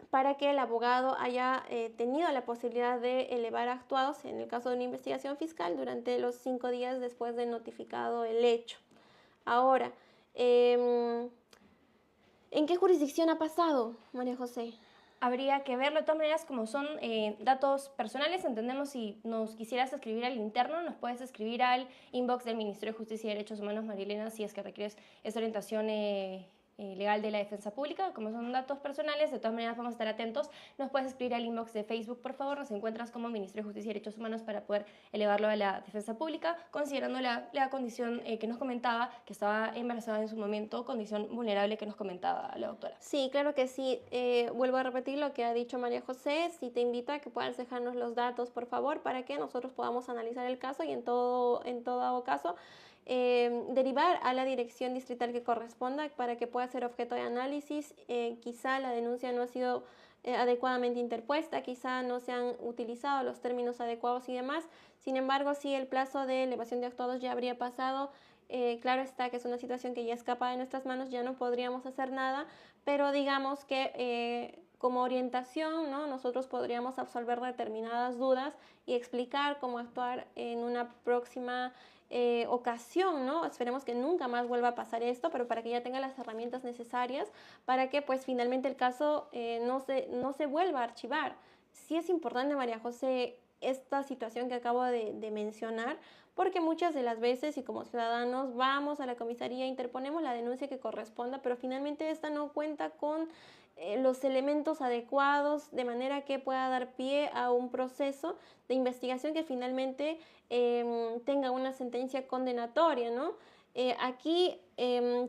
para que el abogado haya tenido la posibilidad de elevar actuados en el caso de una investigación fiscal durante los 5 días después de notificado el hecho. Ahora, ¿en qué jurisdicción ha pasado, María José? Habría que verlo de todas maneras, como son datos personales, entendemos. Si nos quisieras escribir al interno, nos puedes escribir al inbox del Ministerio de Justicia y Derechos Humanos, María Elena, si es que requieres esa orientación legal de la defensa pública. Como son datos personales, de todas maneras vamos a estar atentos. Nos puedes escribir al inbox de Facebook, por favor. Nos encuentras como Ministerio de Justicia y Derechos Humanos para poder elevarlo a la defensa pública, considerando la condición que nos comentaba, que estaba embarazada en su momento, condición vulnerable que nos comentaba la doctora. Sí, claro que sí. Vuelvo a repetir lo que ha dicho María José. Sí te invito a que puedas dejarnos los datos, por favor, para que nosotros podamos analizar el caso y en todo caso derivar a la dirección distrital que corresponda para que pueda ser objeto de análisis. Quizá la denuncia no ha sido adecuadamente interpuesta, quizá no se han utilizado los términos adecuados y demás. Sin embargo, sí, el plazo de elevación de actuados ya habría pasado. Claro está que es una situación que ya escapa de nuestras manos, ya no podríamos hacer nada, pero digamos que como orientación, ¿no? Nosotros podríamos absolver determinadas dudas y explicar cómo actuar en una próxima ocasión, ¿no? Esperemos que nunca más vuelva a pasar esto, pero para que ya tenga las herramientas necesarias para que pues finalmente el caso no se vuelva a archivar. Sí es importante, María José, esta situación que acabo de mencionar, porque muchas de las veces y como ciudadanos vamos a la comisaría, interponemos la denuncia que corresponda, pero finalmente esta no cuenta con los elementos adecuados de manera que pueda dar pie a un proceso de investigación que finalmente tenga una sentencia condenatoria, ¿no? Aquí,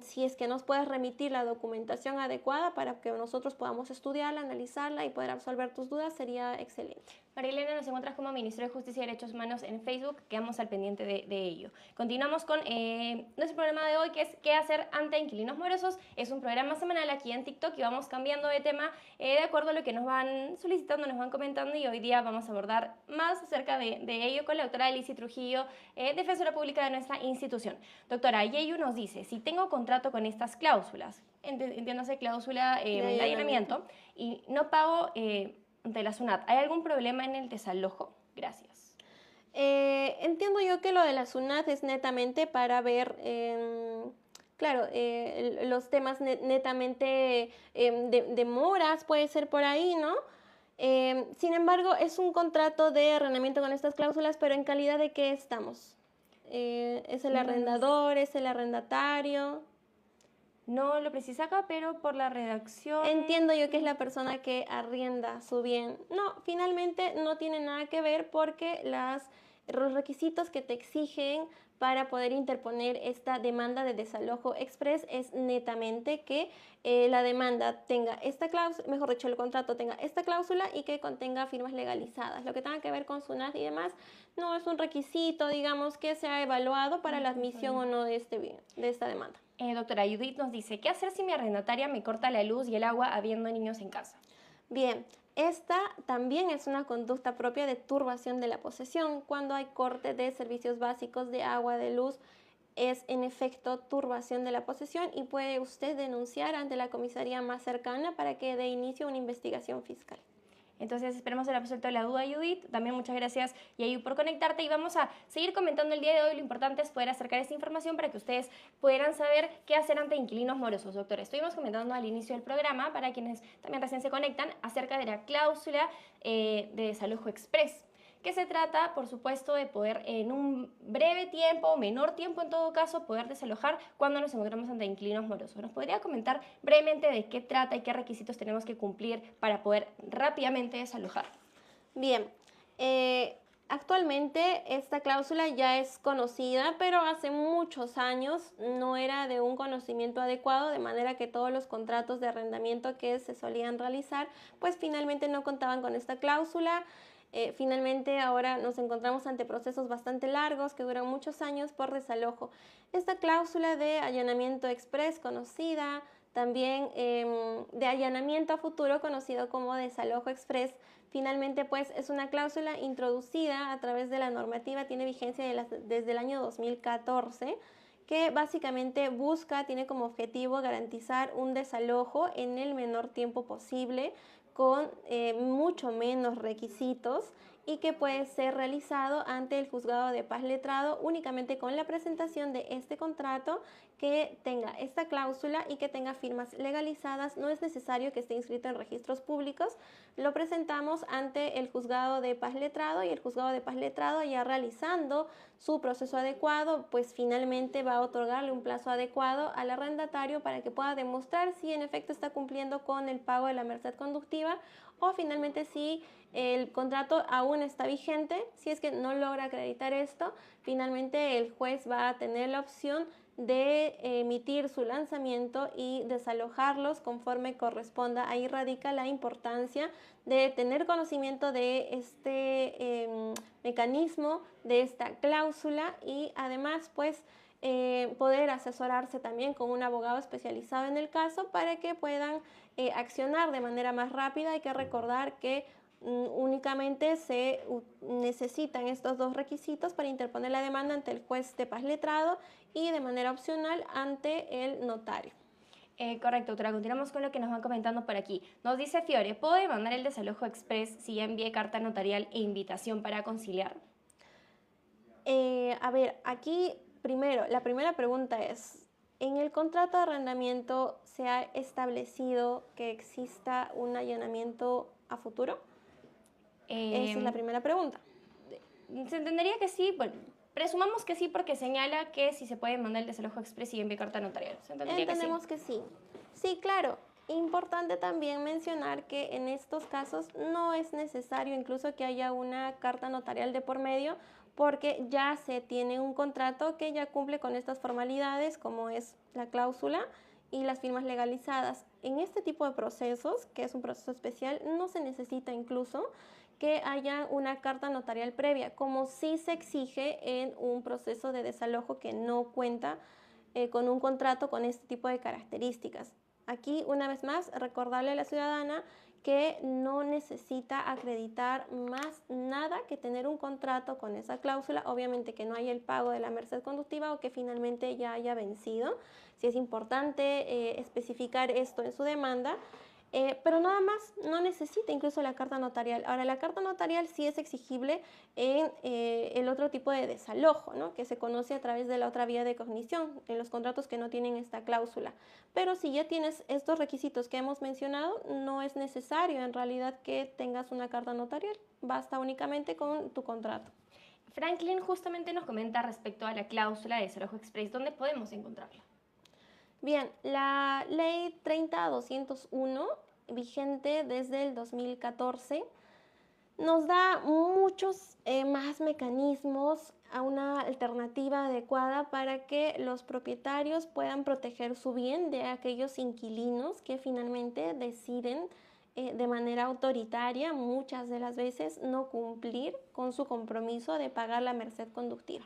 si es que nos puedes remitir la documentación adecuada para que nosotros podamos estudiarla, analizarla y poder absolver tus dudas, sería excelente. María Elena, nos encuentras como Ministerio de Justicia y Derechos Humanos en Facebook, quedamos al pendiente de ello. Continuamos con nuestro programa de hoy, que es ¿Qué hacer ante inquilinos morosos? Es un programa semanal aquí en TikTok y vamos cambiando de tema de acuerdo a lo que nos van solicitando, nos van comentando, y hoy día vamos a abordar más acerca de ello con la doctora Alicia Trujillo, defensora pública de nuestra institución. Doctora, Yeyu nos dice, si tengo contrato con estas cláusulas, entiéndase cláusula de allanamiento, y no pago ante la SUNAT, ¿hay algún problema en el desalojo? Gracias. Entiendo yo que lo de la SUNAT es netamente para ver, claro, los temas netamente de moras, puede ser por ahí, ¿no? Sin embargo, es un contrato de arrendamiento con estas cláusulas, pero ¿en calidad de qué estamos? ¿Es el arrendador? ¿Es el arrendatario? No lo precisa acá, pero por la redacción... Entiendo yo que es la persona que arrienda su bien. No, finalmente no tiene nada que ver porque los requisitos que te exigen para poder interponer esta demanda de desalojo express es netamente que la demanda tenga esta cláusula, mejor dicho, el contrato tenga esta cláusula y que contenga firmas legalizadas. Lo que tenga que ver con SUNAT y demás no es un requisito, digamos, que se ha evaluado para la admisión o no de este bien, de esta demanda. Doctora Judith nos dice, ¿qué hacer si mi arrendataria me corta la luz y el agua habiendo niños en casa? Bien, esta también es una conducta propia de turbación de la posesión. Cuando hay corte de servicios básicos de agua, de luz, es en efecto turbación de la posesión y puede usted denunciar ante la comisaría más cercana para que dé inicio a una investigación fiscal. Entonces esperemos haber resuelto la duda, Judith. También muchas gracias, Yayu, por conectarte, y vamos a seguir comentando el día de hoy. Lo importante es poder acercar esta información para que ustedes puedan saber qué hacer ante inquilinos morosos. Doctor, estuvimos comentando al inicio del programa, para quienes también recién se conectan, acerca de la cláusula de desalojo express, que se trata, por supuesto, de poder en un breve tiempo, menor tiempo en todo caso, poder desalojar cuando nos encontramos ante inquilinos morosos. ¿Nos podría comentar brevemente de qué trata y qué requisitos tenemos que cumplir para poder rápidamente desalojar? Bien, actualmente esta cláusula ya es conocida, pero hace muchos años no era de un conocimiento adecuado, de manera que todos los contratos de arrendamiento que se solían realizar, pues finalmente no contaban con esta cláusula. Finalmente ahora nos encontramos ante procesos bastante largos que duran muchos años por desalojo. Esta cláusula de allanamiento express conocida, también de allanamiento a futuro conocido como desalojo express, finalmente pues es una cláusula introducida a través de la normativa, tiene vigencia desde el año 2014, que básicamente tiene como objetivo garantizar un desalojo en el menor tiempo posible, con mucho menos requisitos, y que puede ser realizado ante el juzgado de paz letrado únicamente con la presentación de este contrato que tenga esta cláusula y que tenga firmas legalizadas. No es necesario que esté inscrito en registros públicos. Lo presentamos ante el juzgado de paz letrado, y el juzgado de paz letrado, ya realizando su proceso adecuado, pues finalmente va a otorgarle un plazo adecuado al arrendatario para que pueda demostrar si en efecto está cumpliendo con el pago de la merced conductiva, o finalmente si el contrato aún está vigente. Si es que no logra acreditar esto, finalmente el juez va a tener la opción de emitir su lanzamiento y desalojarlos conforme corresponda. Ahí radica la importancia de tener conocimiento de este mecanismo, de esta cláusula, y además pues poder asesorarse también con un abogado especializado en el caso para que puedan accionar de manera más rápida. Hay que recordar que únicamente se necesitan estos dos requisitos para interponer la demanda ante el juez de paz letrado y de manera opcional ante el notario. Correcto, doctora. Continuamos con lo que nos van comentando por aquí. Nos dice Fiore, ¿puedo demandar el desalojo express si ya envié carta notarial e invitación para conciliar? A ver, aquí primero, la primera pregunta es, ¿en el contrato de arrendamiento se ha establecido que exista un allanamiento a futuro? Esa es la primera pregunta. Se entendería que sí, bueno, presumamos que sí, porque señala que si se puede mandar el desalojo express y enviar carta notarial. Entendemos que sí. Sí, claro. Importante también mencionar que en estos casos no es necesario incluso que haya una carta notarial de por medio, porque ya se tiene un contrato que ya cumple con estas formalidades, como es la cláusula y las firmas legalizadas. En este tipo de procesos, que es un proceso especial, no se necesita incluso que haya una carta notarial previa, como sí se exige en un proceso de desalojo que no cuenta con un contrato con este tipo de características. Aquí, una vez más, recordarle a la ciudadana que no necesita acreditar más nada que tener un contrato con esa cláusula, obviamente que no haya el pago de la merced conductiva o que finalmente ya haya vencido. Sí es importante especificar esto en su demanda. Pero nada más, no necesita incluso la carta notarial. Ahora, la carta notarial sí es exigible en el otro tipo de desalojo, ¿no?, que se conoce a través de la otra vía de cognición, en los contratos que no tienen esta cláusula. Pero si ya tienes estos requisitos que hemos mencionado, no es necesario en realidad que tengas una carta notarial, basta únicamente con tu contrato. Franklin justamente nos comenta respecto a la cláusula de desalojo express, ¿dónde podemos encontrarla? Bien, la ley 30.201, vigente desde el 2014, nos da muchos más mecanismos a una alternativa adecuada para que los propietarios puedan proteger su bien de aquellos inquilinos que finalmente deciden de manera autoritaria, muchas de las veces, no cumplir con su compromiso de pagar la merced conductiva.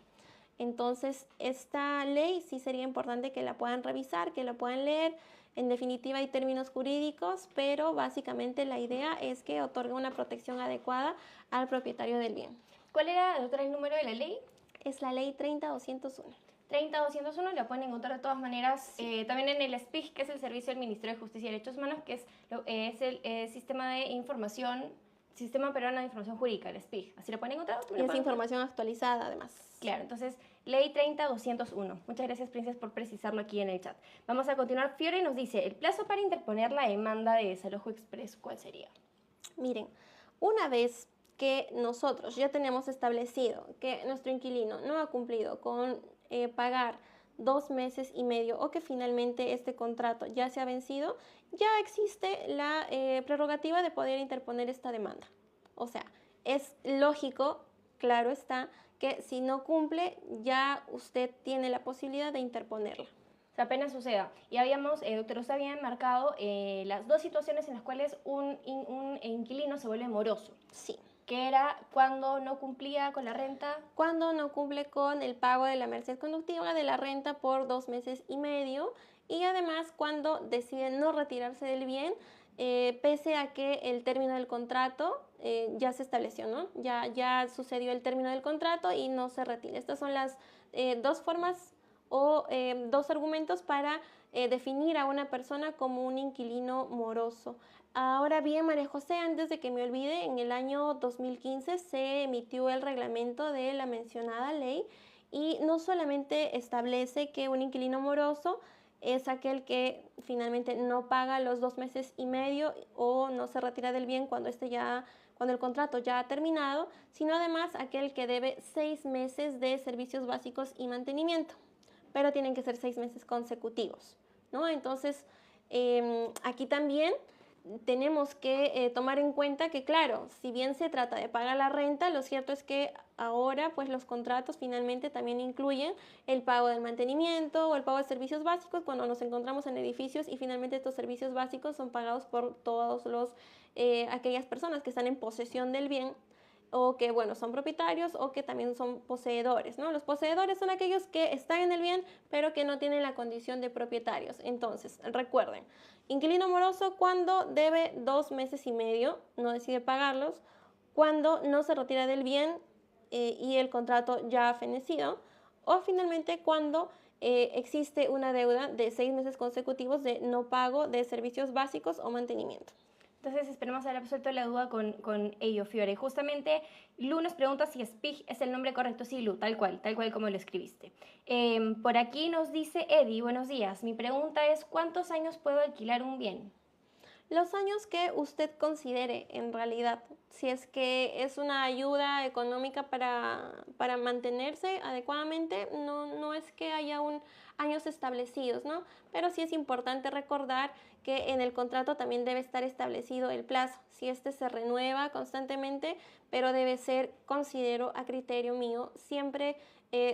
Entonces, esta ley sí sería importante que la puedan revisar, que la puedan leer. En definitiva, hay términos jurídicos, pero básicamente la idea es que otorgue una protección adecuada al propietario del bien. ¿Cuál era, doctora, el número de la ley? Es la ley 30.201. 30.201, la pueden encontrar de todas maneras también en el SPIJ, que es el Servicio del Ministerio de Justicia y Derechos Humanos, que es el sistema de información Sistema Peruano de Información Jurídica, el SPIJ. Así lo pueden encontrar. Y es información actualizada, además. Claro, entonces, Ley 30.201. Muchas gracias, Princess, por precisarlo aquí en el chat. Vamos a continuar. Fiore nos dice, el plazo para interponer la demanda de desalojo express, ¿cuál sería? Miren, una vez que nosotros ya tenemos establecido que nuestro inquilino no ha cumplido con pagar 2 meses y medio o que finalmente este contrato ya se ha vencido, ya existe la prerrogativa de poder interponer esta demanda. O sea, es lógico, claro está, que si no cumple ya usted tiene la posibilidad de interponerla. O sea, apenas suceda. Y habíamos, doctor, usted había marcado las 2 situaciones en las cuales un inquilino se vuelve moroso. Sí. Que era cuando no cumplía con la renta. Cuando no cumple con el pago de la merced conductiva de la renta por 2 meses y medio y además cuando decide no retirarse del bien, pese a que el término del contrato ya se estableció, ¿no? Ya sucedió el término del contrato y no se retira. Estas son las 2 formas o 2 argumentos para definir a una persona como un inquilino moroso. Ahora bien, María José, antes de que me olvide, en el año 2015 se emitió el reglamento de la mencionada ley y no solamente establece que un inquilino moroso es aquel que finalmente no paga los 2 meses y medio o no se retira del bien cuando el contrato ya ha terminado, sino además aquel que debe 6 meses de servicios básicos y mantenimiento, pero tienen que ser 6 meses consecutivos, ¿no? Entonces, aquí también tenemos que tomar en cuenta que, claro, si bien se trata de pagar la renta, lo cierto es que ahora pues los contratos finalmente también incluyen el pago del mantenimiento o el pago de servicios básicos cuando nos encontramos en edificios y finalmente estos servicios básicos son pagados por todos aquellas personas que están en posesión del bien o que, bueno, son propietarios o que también son poseedores, ¿no? Los poseedores son aquellos que están en el bien, pero que no tienen la condición de propietarios. Entonces, recuerden, inquilino moroso cuando debe 2 meses y medio, no decide pagarlos, cuando no se retira del bien y el contrato ya ha fenecido, o finalmente cuando existe una deuda de 6 meses consecutivos de no pago de servicios básicos o mantenimiento. Entonces esperemos haber resuelto la duda con ello, Fiore. Justamente Lu nos pregunta si SPIJ es el nombre correcto. Sí, Lu, tal cual como lo escribiste. Por aquí nos dice Eddie, buenos días. Mi pregunta es, ¿cuántos años puedo alquilar un bien? Los años que usted considere en realidad, si es que es una ayuda económica para mantenerse adecuadamente, no es que haya años establecidos, ¿no? Pero sí es importante recordar que en el contrato también debe estar establecido el plazo. Si este se renueva constantemente, pero debe ser, considero a criterio mío, siempre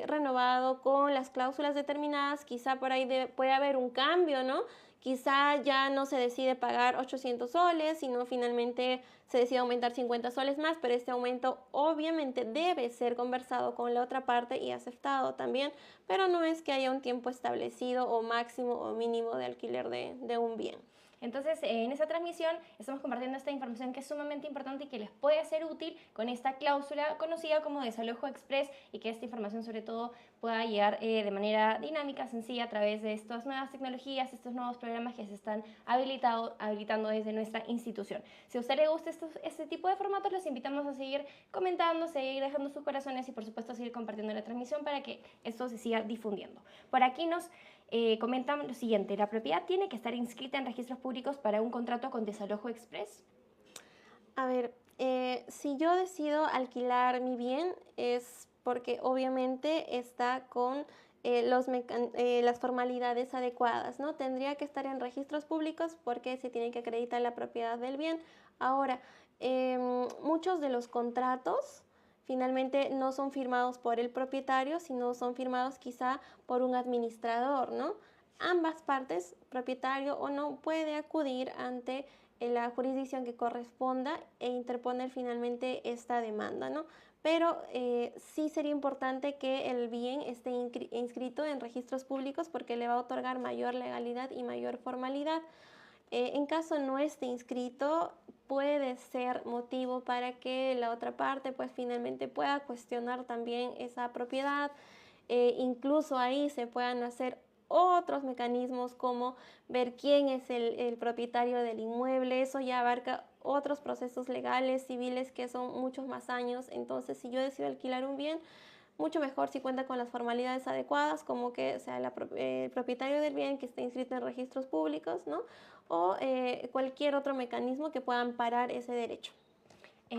renovado con las cláusulas determinadas. Quizá por ahí puede haber un cambio, ¿no? Quizá ya no se decide pagar 800 soles, sino finalmente se decide aumentar 50 soles más, pero este aumento obviamente debe ser conversado con la otra parte y aceptado también, pero no es que haya un tiempo establecido o máximo o mínimo de alquiler de un bien. Entonces, en esta transmisión estamos compartiendo esta información que es sumamente importante y que les puede ser útil con esta cláusula conocida como desalojo express y que esta información sobre todo pueda llegar de manera dinámica, sencilla a través de estas nuevas tecnologías, estos nuevos programas que se están habilitando desde nuestra institución. Si a usted le gusta este tipo de formatos, los invitamos a seguir comentando, seguir dejando sus corazones y por supuesto seguir compartiendo la transmisión para que esto se siga difundiendo. Por aquí nos comentan lo siguiente, ¿la propiedad tiene que estar inscrita en registros públicos para un contrato con desalojo express? A ver, si yo decido alquilar mi bien es porque obviamente está con las formalidades adecuadas, ¿no? Tendría que estar en registros públicos porque se tiene que acreditar la propiedad del bien. Ahora, muchos de los contratos finalmente no son firmados por el propietario, sino son firmados quizá por un administrador, ¿no? Ambas partes, propietario o no, puede acudir ante la jurisdicción que corresponda e interponer finalmente esta demanda, ¿no? Pero sí sería importante que el bien esté inscrito en registros públicos porque le va a otorgar mayor legalidad y mayor formalidad. En caso no esté inscrito, puede ser motivo para que la otra parte pues finalmente pueda cuestionar también esa propiedad. Incluso ahí se puedan hacer otros mecanismos como ver quién es el propietario del inmueble. Eso ya abarca otros procesos legales, civiles, que son muchos más años. Entonces, si yo decido alquilar un bien, mucho mejor si cuenta con las formalidades adecuadas, como que sea el propietario del bien que esté inscrito en registros públicos, ¿no? O cualquier otro mecanismo que pueda amparar ese derecho.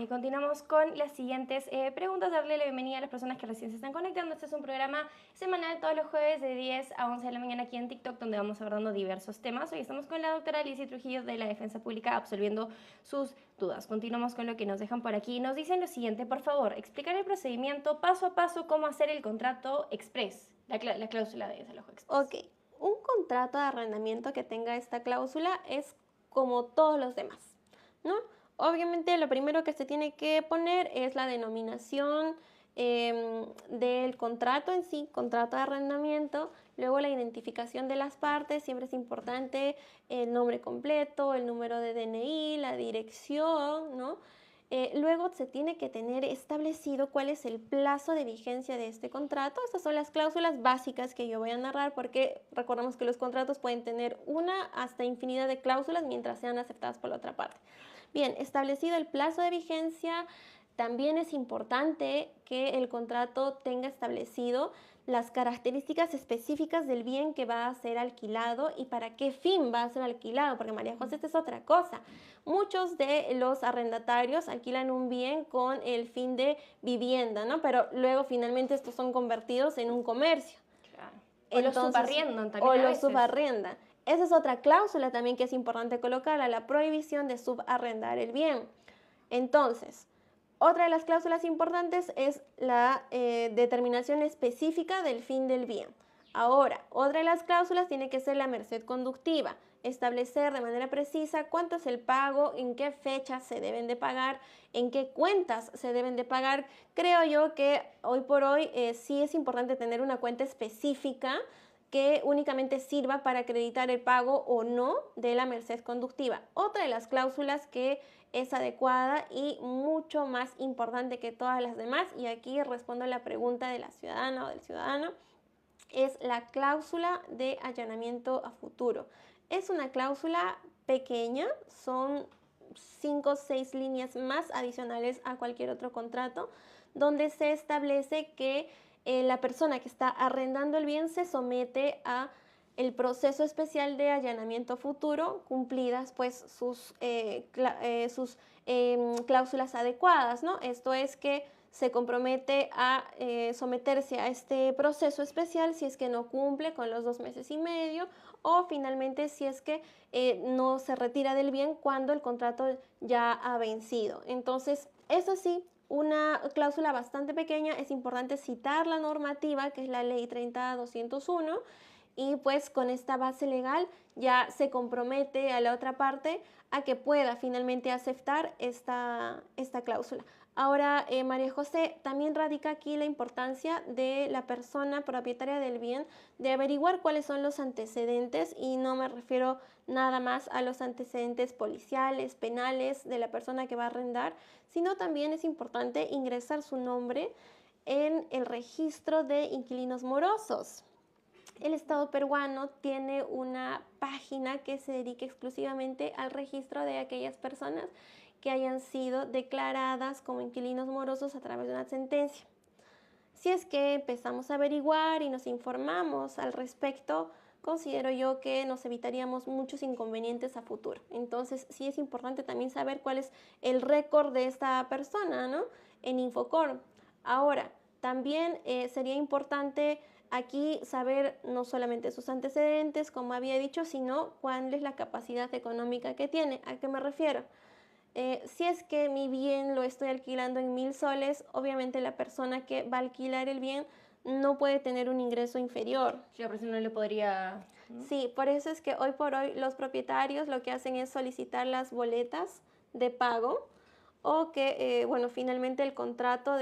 Continuamos con las siguientes preguntas. Darle la bienvenida a las personas que recién se están conectando. Este es un programa semanal todos los jueves de 10 a 11 de la mañana aquí en TikTok, donde vamos abordando diversos temas. Hoy estamos con la doctora Alicia Trujillo de la Defensa Pública absolviendo sus dudas. Continuamos con lo que nos dejan por aquí. Nos dicen lo siguiente: por favor, explicar el procedimiento paso a paso, cómo hacer el contrato express, la cláusula de desalojo express. Ok, un contrato de arrendamiento que tenga esta cláusula es como todos los demás, ¿no? Obviamente lo primero que se tiene que poner es la denominación del contrato en sí, contrato de arrendamiento, luego la identificación de las partes, siempre es importante el nombre completo, el número de DNI, la dirección, ¿no? Luego se tiene que tener establecido cuál es el plazo de vigencia de este contrato. Estas son las cláusulas básicas que yo voy a narrar, porque recordemos que los contratos pueden tener una hasta infinidad de cláusulas mientras sean aceptadas por la otra parte. Bien, establecido el plazo de vigencia, también es importante que el contrato tenga establecido las características específicas del bien que va a ser alquilado y para qué fin va a ser alquilado, porque María José, esta es otra cosa. Muchos de los arrendatarios alquilan un bien con el fin de vivienda, ¿no? Pero luego finalmente estos son convertidos en un comercio. Claro. O los subarriendan también. O los subarriendan. Esa es otra cláusula también que es importante colocar, a la prohibición de subarrendar el bien. Entonces, otra de las cláusulas importantes es la determinación específica del fin del bien. Ahora, otra de las cláusulas tiene que ser la merced conductiva, establecer de manera precisa cuánto es el pago, en qué fechas se deben de pagar, en qué cuentas se deben de pagar. Creo yo que hoy por hoy sí es importante tener una cuenta específica que únicamente sirva para acreditar el pago o no de la merced conductiva. Otra de las cláusulas que es adecuada y mucho más importante que todas las demás, y aquí respondo a la pregunta de la ciudadana o del ciudadano, es la cláusula de allanamiento a futuro. Es una cláusula pequeña, son 5 o 6 líneas más adicionales a cualquier otro contrato, donde se establece que la persona que está arrendando el bien se somete a el proceso especial de allanamiento futuro, cumplidas pues sus cláusulas adecuadas, ¿no? Esto es que se compromete a someterse a este proceso especial si es que no cumple con los 2 meses y medio, o finalmente si es que no se retira del bien cuando el contrato ya ha vencido. Entonces, eso sí, una cláusula bastante pequeña, es importante citar la normativa, que es la ley 30.201, y pues con esta base legal ya se compromete a la otra parte a que pueda finalmente aceptar esta cláusula. Ahora, María José, también radica aquí la importancia de la persona propietaria del bien de averiguar cuáles son los antecedentes, y no me refiero nada más a los antecedentes policiales, penales de la persona que va a arrendar, sino también es importante ingresar su nombre en el registro de inquilinos morosos. El Estado peruano tiene una página que se dedica exclusivamente al registro de aquellas personas que hayan sido declaradas como inquilinos morosos a través de una sentencia. Si es que empezamos a averiguar y nos informamos al respecto, considero yo que nos evitaríamos muchos inconvenientes a futuro. Entonces, sí es importante también saber cuál es el récord de esta persona, ¿no? En Infocor. Ahora, también sería importante aquí saber no solamente sus antecedentes, como había dicho, sino cuál es la capacidad económica que tiene. ¿A qué me refiero? Si es que mi bien lo estoy alquilando en 1.000 soles, obviamente la persona que va a alquilar el bien no puede tener un ingreso inferior. La persona no le podría... ¿no? Sí, por eso es que hoy por hoy los propietarios lo que hacen es solicitar las boletas de pago, o que, bueno, finalmente el contrato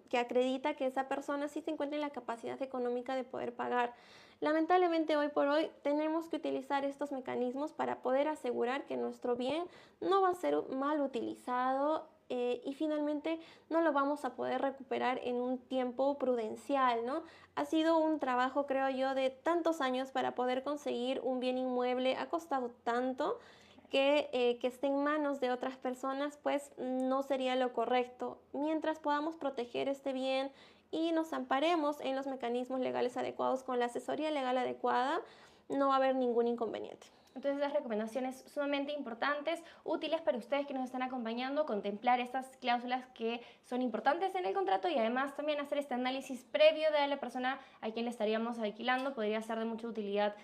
que acredita que esa persona sí se encuentra en la capacidad económica de poder pagar. Lamentablemente hoy por hoy tenemos que utilizar estos mecanismos para poder asegurar que nuestro bien no va a ser mal utilizado y finalmente no lo vamos a poder recuperar en un tiempo prudencial, ¿no? Ha sido un trabajo, creo yo, de tantos años para poder conseguir un bien inmueble, ha costado tanto que esté en manos de otras personas, pues no sería lo correcto. Mientras podamos proteger este bien y nos amparemos en los mecanismos legales adecuados con la asesoría legal adecuada, no va a haber ningún inconveniente. Entonces, las recomendaciones sumamente importantes, útiles para ustedes que nos están acompañando, contemplar estas cláusulas que son importantes en el contrato y además también hacer este análisis previo de la persona a quien le estaríamos alquilando. Podría ser de mucha utilidad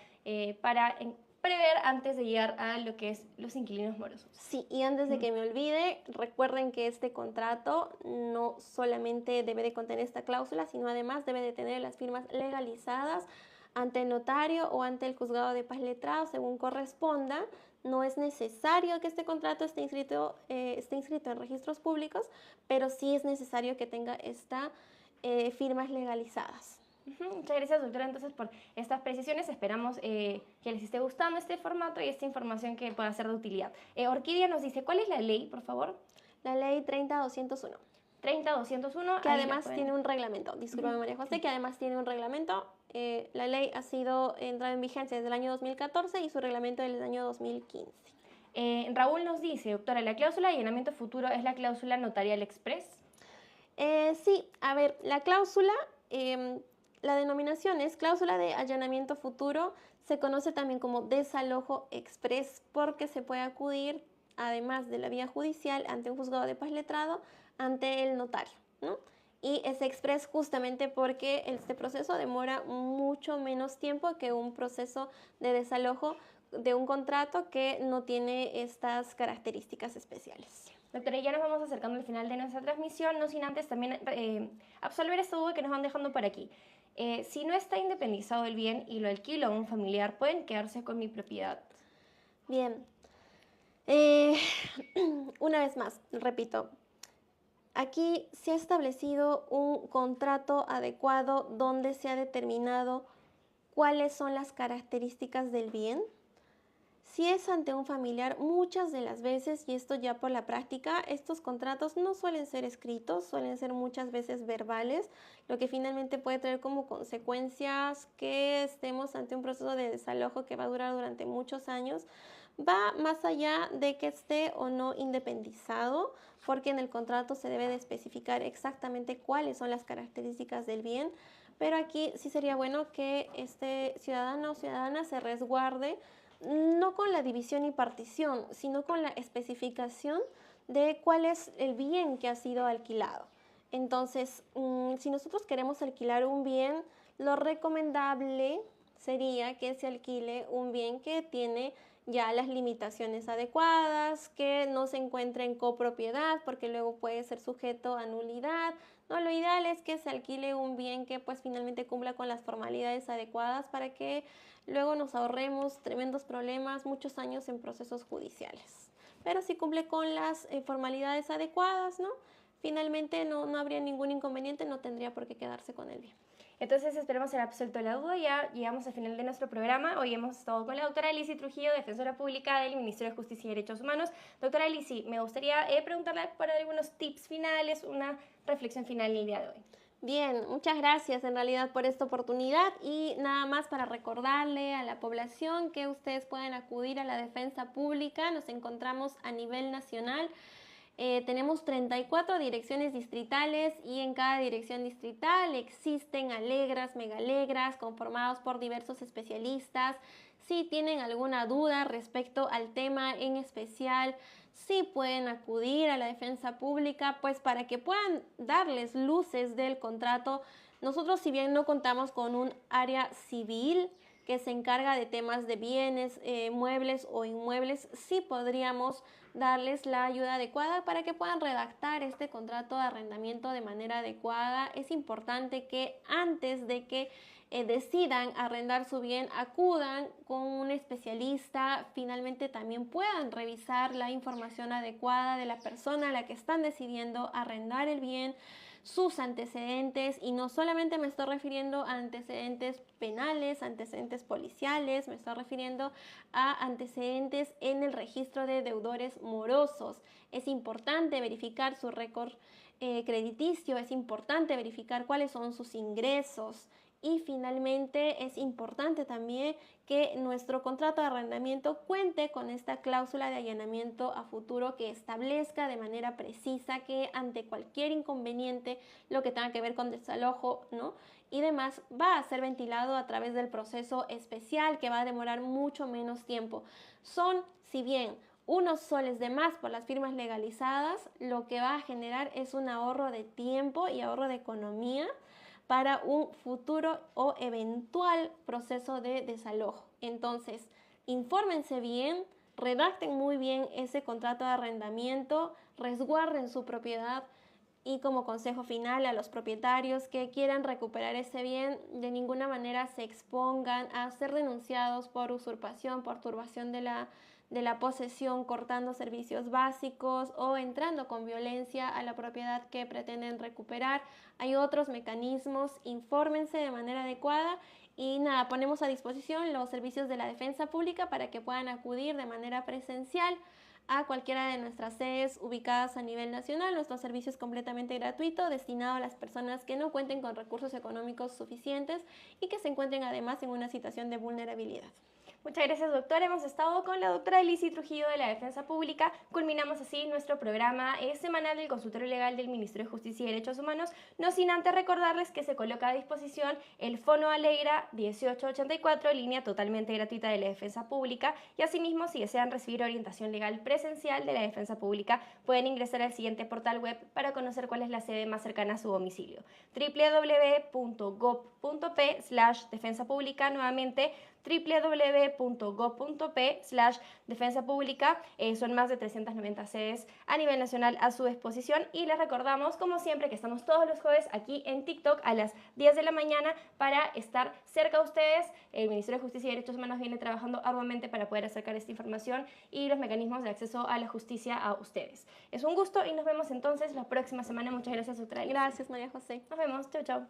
para prever antes de llegar a lo que es los inquilinos morosos. Sí, y antes de que me olvide, recuerden que este contrato no solamente debe de contener esta cláusula, sino además debe de tener las firmas legalizadas ante el notario o ante el juzgado de paz letrado, según corresponda. No es necesario que este contrato esté inscrito en registros públicos, pero sí es necesario que tenga estas firmas legalizadas. Muchas gracias, doctora, entonces por estas precisiones. Esperamos que les esté gustando este formato y esta información que pueda ser de utilidad. Orquídea nos dice, ¿cuál es la ley, por favor? La ley 30201. 30201. Que además tiene un reglamento. Discúlpame, María José, que además tiene un reglamento. La ley ha sido entrada en vigencia desde el año 2014 y su reglamento desde el año 2015. Raúl nos dice, doctora, ¿la cláusula de allanamiento futuro es la cláusula notarial express? Sí, a ver, la cláusula... la denominación es cláusula de allanamiento futuro, se conoce también como desalojo express porque se puede acudir, además de la vía judicial, ante un juzgado de paz letrado, ante el notario, ¿no? Y es express justamente porque este proceso demora mucho menos tiempo que un proceso de desalojo de un contrato que no tiene estas características especiales. Doctora, ya nos vamos acercando al final de nuestra transmisión, no sin antes también absolver esta duda que nos van dejando por aquí. Si no está independizado el bien y lo alquilo a un familiar, ¿pueden quedarse con mi propiedad? Bien. Una vez más, repito, aquí se ha establecido un contrato adecuado donde se ha determinado cuáles son las características del bien. Si es ante un familiar, muchas de las veces, y esto ya por la práctica, estos contratos no suelen ser escritos, suelen ser muchas veces verbales, lo que finalmente puede traer como consecuencias que estemos ante un proceso de desalojo que va a durar durante muchos años. Va más allá de que esté o no independizado, porque en el contrato se debe de especificar exactamente cuáles son las características del bien, pero aquí sí sería bueno que este ciudadano o ciudadana se resguarde no con la división y partición, sino con la especificación de cuál es el bien que ha sido alquilado. Entonces, si nosotros queremos alquilar un bien, lo recomendable sería que se alquile un bien que tiene ya las limitaciones adecuadas, que no se encuentre en copropiedad, porque luego puede ser sujeto a nulidad. No, lo ideal es que se alquile un bien que pues finalmente cumpla con las formalidades adecuadas para que luego nos ahorremos tremendos problemas, muchos años en procesos judiciales. Pero si cumple con las formalidades adecuadas, ¿no? Finalmente no habría ningún inconveniente, no tendría por qué quedarse con el bien. Entonces esperemos haber absuelto la duda. Ya llegamos al final de nuestro programa. Hoy hemos estado con la doctora Alicy Trujillo, defensora pública del Ministerio de Justicia y Derechos Humanos. Doctora Alicy, me gustaría preguntarle para algunos tips finales, una reflexión final el día de hoy. Bien, muchas gracias en realidad por esta oportunidad y nada más para recordarle a la población que ustedes pueden acudir a la defensa pública. Nos encontramos a nivel nacional. Tenemos 34 direcciones distritales y en cada dirección distrital existen alegras, megalegras, conformados por diversos especialistas. Si tienen alguna duda respecto al tema en especial, sí pueden acudir a la defensa pública, pues para que puedan darles luces del contrato. Nosotros, si bien no contamos con un área civil que se encarga de temas de bienes, muebles o inmuebles, sí podríamos darles la ayuda adecuada para que puedan redactar este contrato de arrendamiento de manera adecuada. Es importante que antes de que decidan arrendar su bien, acudan con un especialista, finalmente también puedan revisar la información adecuada de la persona a la que están decidiendo arrendar el bien, sus antecedentes, y no solamente me estoy refiriendo a antecedentes penales, antecedentes policiales, me estoy refiriendo a antecedentes en el registro de deudores morosos. Es importante verificar su récord crediticio, es importante verificar cuáles son sus ingresos. Y finalmente es importante también que nuestro contrato de arrendamiento cuente con esta cláusula de allanamiento a futuro que establezca de manera precisa que ante cualquier inconveniente, lo que tenga que ver con desalojo, ¿no?, y demás, va a ser ventilado a través del proceso especial que va a demorar mucho menos tiempo. Son, si bien unos soles de más por las firmas legalizadas, lo que va a generar es un ahorro de tiempo y ahorro de economía para un futuro o eventual proceso de desalojo. Entonces, infórmense bien, redacten muy bien ese contrato de arrendamiento, resguarden su propiedad y como consejo final a los propietarios que quieran recuperar ese bien, de ninguna manera se expongan a ser denunciados por usurpación, por turbación de la posesión, cortando servicios básicos o entrando con violencia a la propiedad que pretenden recuperar. Hay otros mecanismos, infórmense de manera adecuada y nada, ponemos a disposición los servicios de la defensa pública para que puedan acudir de manera presencial a cualquiera de nuestras sedes ubicadas a nivel nacional. Nuestro servicio es completamente gratuito, destinado a las personas que no cuenten con recursos económicos suficientes y que se encuentren además en una situación de vulnerabilidad. Muchas gracias, doctora. Hemos estado con la doctora Elisi Trujillo de la Defensa Pública. Culminamos así nuestro programa semanal del Consultorio Legal del Ministerio de Justicia y Derechos Humanos, no sin antes recordarles que se coloca a disposición el Fono Alegra 1884, línea totalmente gratuita de la Defensa Pública, y asimismo, si desean recibir orientación legal presencial de la Defensa Pública, pueden ingresar al siguiente portal web para conocer cuál es la sede más cercana a su domicilio: www.gov.p/defensa pública, nuevamente www.gov.p/defensa pública. Son más de 390 sedes a nivel nacional a su disposición, y les recordamos, como siempre, que estamos todos los jueves aquí en TikTok a las 10 de la mañana para estar cerca de ustedes. El Ministerio de Justicia y Derechos Humanos viene trabajando arduamente para poder acercar esta información y los mecanismos de acceso a la justicia a ustedes. Es un gusto y nos vemos entonces la próxima semana. Muchas gracias, doctora. Gracias, María José. Nos vemos. Chau, chau.